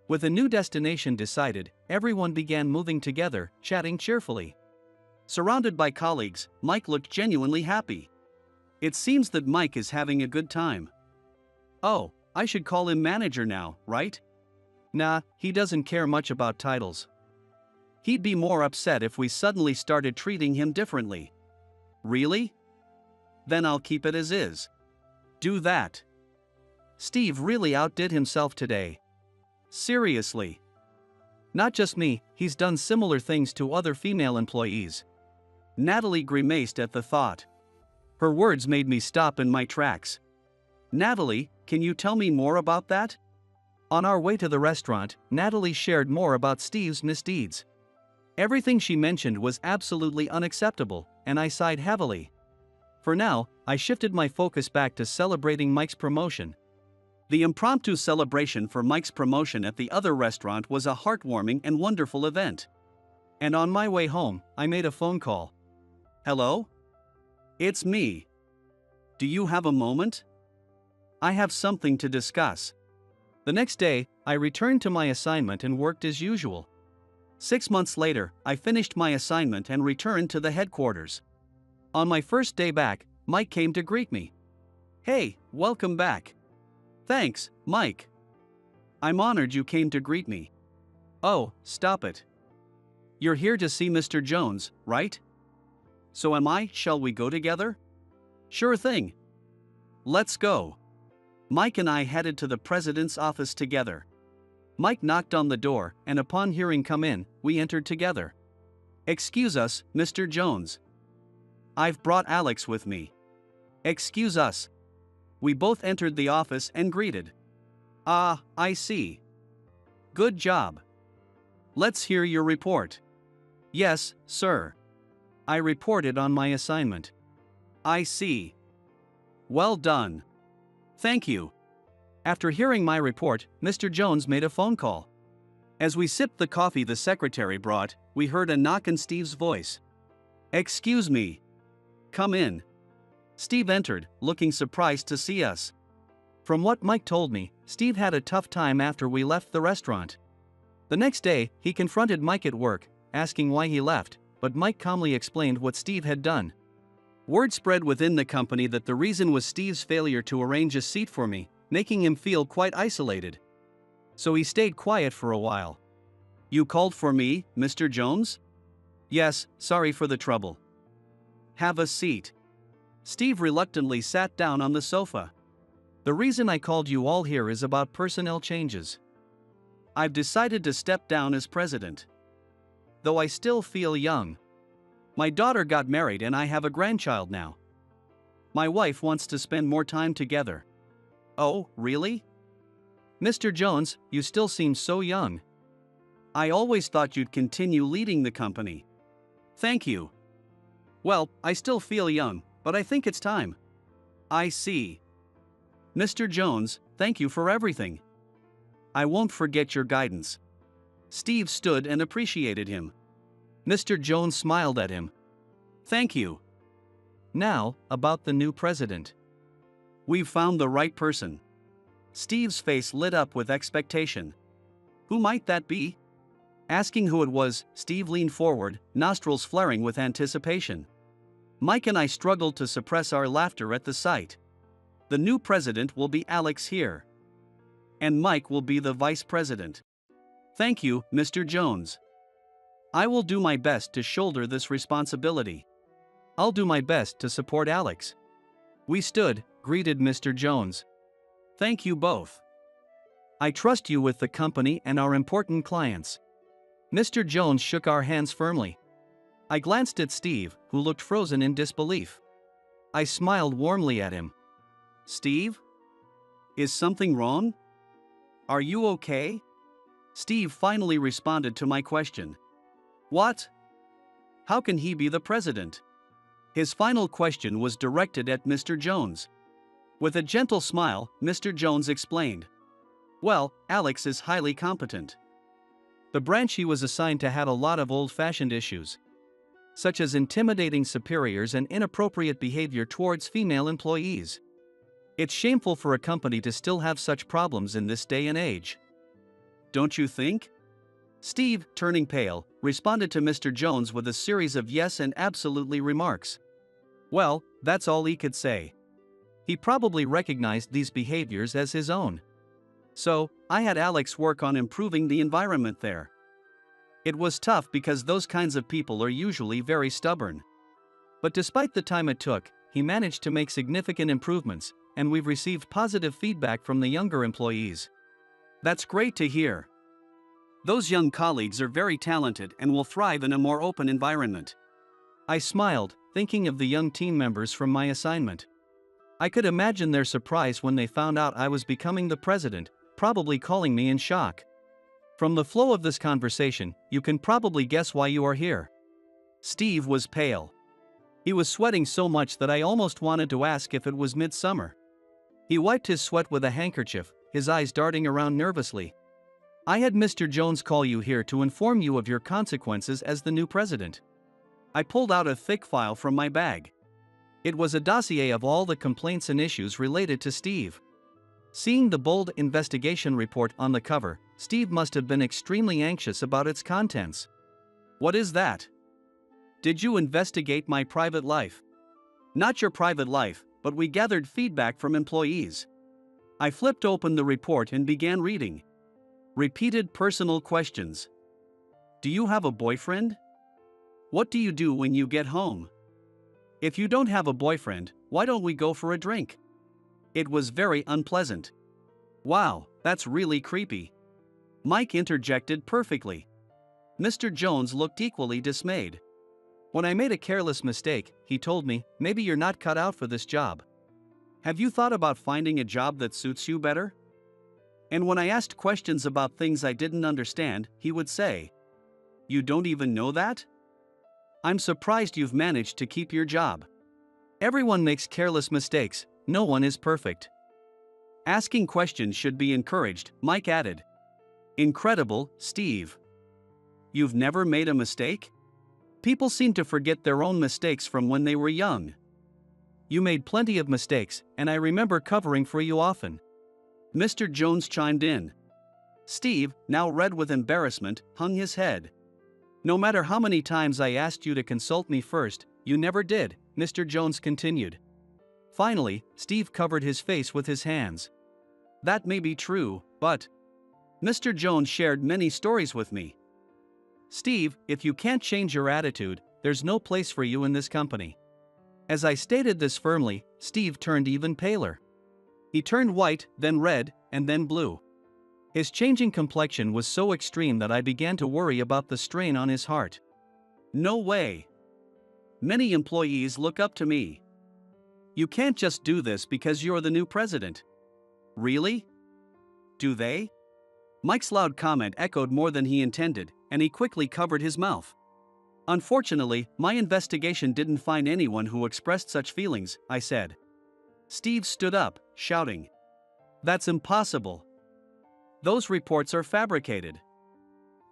With a new destination decided, everyone began moving together, chatting cheerfully. Surrounded by colleagues, Mike looked genuinely happy. It seems that Mike is having a good time. Oh, I should call him manager now, right? Nah, he doesn't care much about titles. He'd be more upset if we suddenly started treating him differently. Really? Then I'll keep it as is. Do that. Steve really outdid himself today. Seriously. Not just me, he's done similar things to other female employees. Natalie grimaced at the thought. Her words made me stop in my tracks. Natalie, can you tell me more about that? On our way to the restaurant, Natalie shared more about Steve's misdeeds. Everything she mentioned was absolutely unacceptable, and I sighed heavily. For now, I shifted my focus back to celebrating Mike's promotion. The impromptu celebration for Mike's promotion at the other restaurant was a heartwarming and wonderful event. And on my way home, I made a phone call. Hello? It's me. Do you have a moment? I have something to discuss. The next day, I returned to my assignment and worked as usual. 6 months later, I finished my assignment and returned to the headquarters. On my first day back, Mike came to greet me. Hey, welcome back. Thanks, Mike. I'm honored you came to greet me. Oh, stop it. You're here to see Mr. Jones, right? So am I. Shall we go together? Sure thing. Let's go. Mike and I headed to the president's office together. Mike knocked on the door, and upon hearing come in, we entered together. Excuse us, Mr. Jones. I've brought Alex with me. Excuse us. We both entered the office and greeted. Ah, I see. Good job. Let's hear your report. Yes, sir. I reported on my assignment. I see. Well done. Thank you. After hearing my report, Mr. Jones made a phone call. As we sipped the coffee the secretary brought, we heard a knock in Steve's voice. Excuse me. Come in. Steve entered, looking surprised to see us. From what Mike told me, Steve had a tough time after we left the restaurant. The next day, he confronted Mike at work, asking why he left, but Mike calmly explained what Steve had done. Word spread within the company that the reason was Steve's failure to arrange a seat for me, making him feel quite isolated. So he stayed quiet for a while. You called for me, Mr. Jones? Yes, sorry for the trouble. Have a seat. Steve reluctantly sat down on the sofa. The reason I called you all here is about personnel changes. I've decided to step down as president. Though I still feel young. My daughter got married and I have a grandchild now. My wife wants to spend more time together. Oh, really? Mr. Jones, you still seem so young. I always thought you'd continue leading the company. Thank you. Well, I still feel young, but I think it's time. I see. Mr. Jones, thank you for everything. I won't forget your guidance. Steve stood and appreciated him. Mr. Jones smiled at him. Thank you. Now, about the new president. We've found the right person. Steve's face lit up with expectation. Who might that be? Asking who it was, Steve leaned forward, nostrils flaring with anticipation. Mike and I struggled to suppress our laughter at the sight. The new president will be Alex here. And Mike will be the vice president. Thank you, Mr. Jones. I will do my best to shoulder this responsibility. I'll do my best to support Alex. We stood, greeted Mr. Jones. Thank you both. I trust you with the company and our important clients. Mr. Jones shook our hands firmly. I glanced at Steve, who looked frozen in disbelief. I smiled warmly at him. Steve? Is something wrong? Are you okay? Steve finally responded to my question. What? How can he be the president? His final question was directed at Mr. Jones. With a gentle smile, Mr. Jones explained. Well, Alex is highly competent. The branch he was assigned to had a lot of old-fashioned issues, such as intimidating superiors and inappropriate behavior towards female employees. It's shameful for a company to still have such problems in this day and age. Don't you think? Steve, turning pale, responded to Mr. Jones with a series of yes and absolutely remarks. Well, that's all he could say. He probably recognized these behaviors as his own. So, I had Alex work on improving the environment there. It was tough because those kinds of people are usually very stubborn. But despite the time it took, he managed to make significant improvements, and we've received positive feedback from the younger employees. That's great to hear. Those young colleagues are very talented and will thrive in a more open environment. I smiled, thinking of the young team members from my assignment. I could imagine their surprise when they found out I was becoming the president, probably calling me in shock. From the flow of this conversation, you can probably guess why you are here. Steve was pale. He was sweating so much that I almost wanted to ask if it was midsummer. He wiped his sweat with a handkerchief, his eyes darting around nervously. I had Mr. Jones call you here to inform you of your consequences as the new president. I pulled out a thick file from my bag. It was a dossier of all the complaints and issues related to Steve. Seeing the bold investigation report on the cover, Steve must have been extremely anxious about its contents. What is that? Did you investigate my private life? Not your private life, but we gathered feedback from employees. I flipped open the report and began reading. Repeated personal questions. Do you have a boyfriend? What do you do when you get home? If you don't have a boyfriend, why don't we go for a drink? It was very unpleasant. Wow, that's really creepy. Mike interjected perfectly. Mr. Jones looked equally dismayed. When I made a careless mistake, he told me, maybe you're not cut out for this job. Have you thought about finding a job that suits you better? And when I asked questions about things I didn't understand, he would say, "You don't even know that? I'm surprised you've managed to keep your job." Everyone makes careless mistakes, no one is perfect. Asking questions should be encouraged, Mike added. Incredible, Steve. You've never made a mistake? People seem to forget their own mistakes from when they were young. You made plenty of mistakes, and I remember covering for you often. Mr. Jones chimed in. Steve, now red with embarrassment, hung his head. No matter how many times I asked you to consult me first, you never did, Mr. Jones continued. Finally, Steve covered his face with his hands. That may be true, but Mr. Jones shared many stories with me. Steve, if you can't change your attitude, there's no place for you in this company. As I stated this firmly, Steve turned even paler. He turned white, then red, and then blue. His changing complexion was so extreme that I began to worry about the strain on his heart. No way. Many employees look up to me. You can't just do this because you're the new president. Really? Do they? Mike's loud comment echoed more than he intended, and he quickly covered his mouth. Unfortunately, my investigation didn't find anyone who expressed such feelings, I said. Steve stood up, shouting. That's impossible. Those reports are fabricated.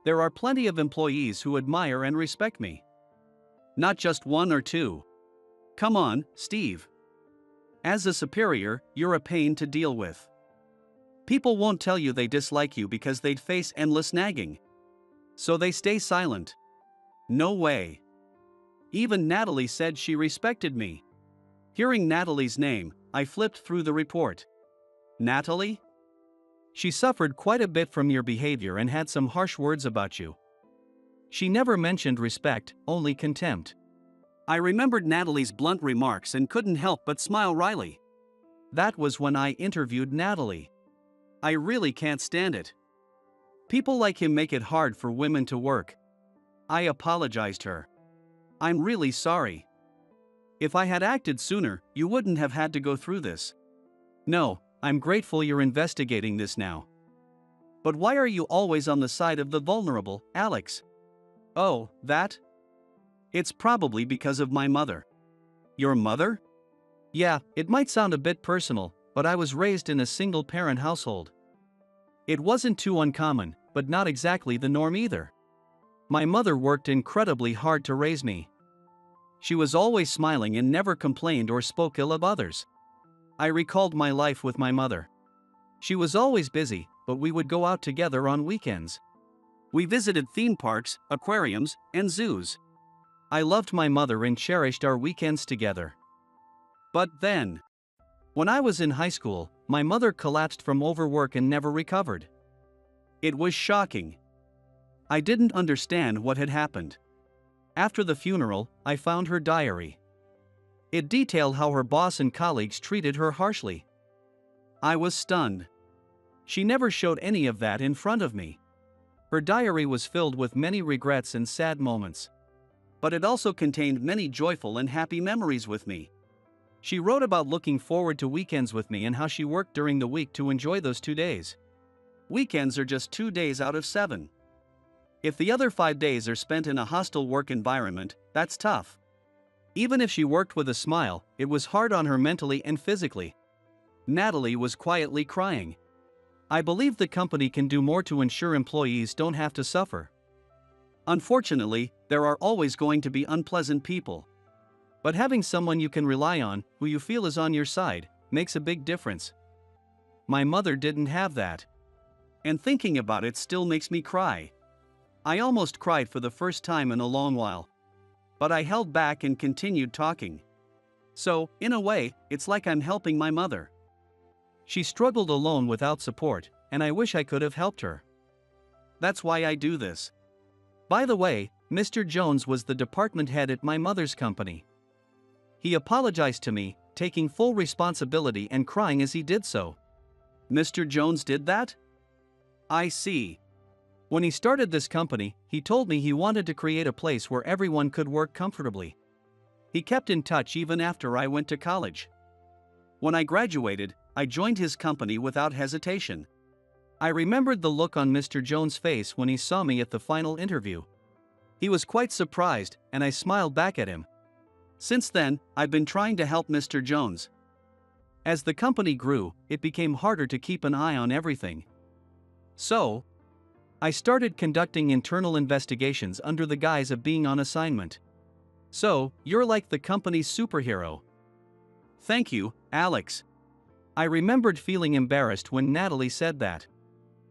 There are plenty of employees who admire and respect me. Not just one or two. Come on, Steve. As a superior, you're a pain to deal with. People won't tell you they dislike you because they'd face endless nagging. So they stay silent. No way. Even Natalie said she respected me. Hearing Natalie's name, I flipped through the report. Natalie? She suffered quite a bit from your behavior and had some harsh words about you. She never mentioned respect, only contempt. I remembered Natalie's blunt remarks and couldn't help but smile wryly. That was when I interviewed Natalie. I really can't stand it. People like him make it hard for women to work. I apologized her. I'm really sorry. If I had acted sooner, you wouldn't have had to go through this. No, I'm grateful you're investigating this now. But why are you always on the side of the vulnerable, Alex? Oh, that? It's probably because of my mother. Your mother? Yeah, it might sound a bit personal, but I was raised in a single-parent household. It wasn't too uncommon, but not exactly the norm either. My mother worked incredibly hard to raise me. She was always smiling and never complained or spoke ill of others. I recalled my life with my mother. She was always busy, but we would go out together on weekends. We visited theme parks, aquariums, and zoos. I loved my mother and cherished our weekends together. But then, when I was in high school, my mother collapsed from overwork and never recovered. It was shocking. I didn't understand what had happened. After the funeral, I found her diary. It detailed how her boss and colleagues treated her harshly. I was stunned. She never showed any of that in front of me. Her diary was filled with many regrets and sad moments. But it also contained many joyful and happy memories with me. She wrote about looking forward to weekends with me and how she worked during the week to enjoy those 2 days. Weekends are just 2 days out of 7. If the other 5 days are spent in a hostile work environment, that's tough. Even if she worked with a smile, it was hard on her mentally and physically. Natalie was quietly crying. I believe the company can do more to ensure employees don't have to suffer. Unfortunately, there are always going to be unpleasant people. But having someone you can rely on, who you feel is on your side, makes a big difference. My mother didn't have that. And thinking about it still makes me cry. I almost cried for the first time in a long while. But I held back and continued talking. So, in a way, it's like I'm helping my mother. She struggled alone without support, and I wish I could have helped her. That's why I do this. By the way, Mr. Jones was the department head at my mother's company. He apologized to me, taking full responsibility and crying as he did so. Mr. Jones did that? I see. When he started this company, he told me he wanted to create a place where everyone could work comfortably. He kept in touch even after I went to college. When I graduated, I joined his company without hesitation. I remembered the look on Mr. Jones' face when he saw me at the final interview. He was quite surprised, and I smiled back at him. Since then, I've been trying to help Mr. Jones. As the company grew, it became harder to keep an eye on everything. So, I started conducting internal investigations under the guise of being on assignment. So, you're like the company's superhero. Thank you, Alex. I remembered feeling embarrassed when Natalie said that.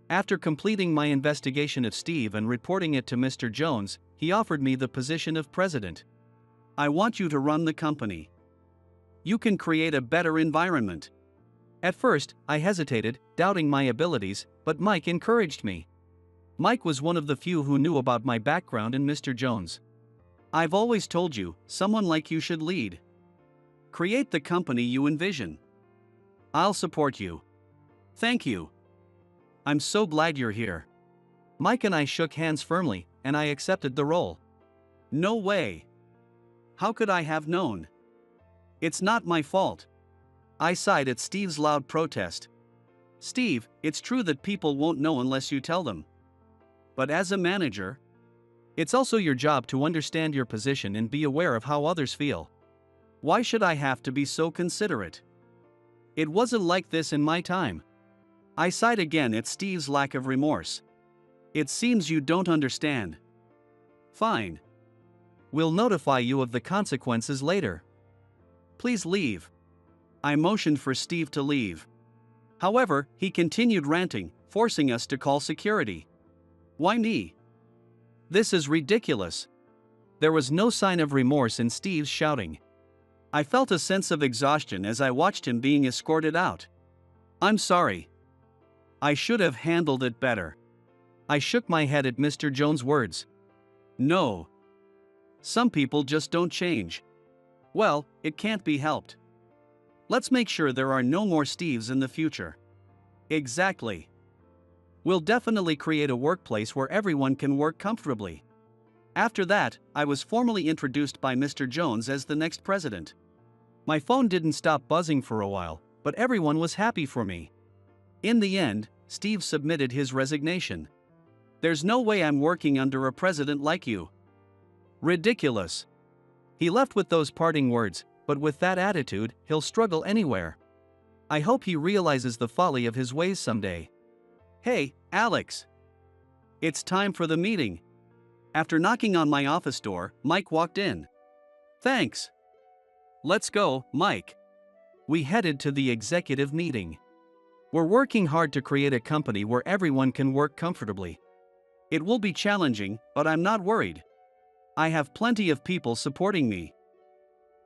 After completing my investigation of Steve and reporting it to Mr. Jones, he offered me the position of president. I want you to run the company. You can create a better environment. At first, I hesitated, doubting my abilities, but Mike encouraged me. Mike was one of the few who knew about my background in Mr. Jones. I've always told you, someone like you should lead. Create the company you envision. I'll support you. Thank you. I'm so glad you're here. Mike and I shook hands firmly, and I accepted the role. No way. How could I have known? It's not my fault. I sighed at Steve's loud protest. Steve, it's true that people won't know unless you tell them. But as a manager, it's also your job to understand your position and be aware of how others feel. Why should I have to be so considerate? It wasn't like this in my time. I sighed again at Steve's lack of remorse. It seems you don't understand. Fine. We'll notify you of the consequences later. Please leave. I motioned for Steve to leave. However, he continued ranting, forcing us to call security. Why me? This is ridiculous. There was no sign of remorse in Steve's shouting. I felt a sense of exhaustion as I watched him being escorted out. I'm sorry. I should have handled it better. I shook my head at Mr. Jones' words. No. Some people just don't change. Well, it can't be helped. Let's make sure there are no more Steves in the future. Exactly. We'll definitely create a workplace where everyone can work comfortably. After that, I was formally introduced by Mr. Jones as the next president. My phone didn't stop buzzing for a while, but everyone was happy for me. In the end, Steve submitted his resignation. There's no way I'm working under a president like you. Ridiculous. He left with those parting words, but with that attitude, he'll struggle anywhere. I hope he realizes the folly of his ways someday. Hey, Alex. It's time for the meeting. After knocking on my office door, Mike walked in. Thanks. Let's go, Mike. We headed to the executive meeting. We're working hard to create a company where everyone can work comfortably. It will be challenging, but I'm not worried. I have plenty of people supporting me.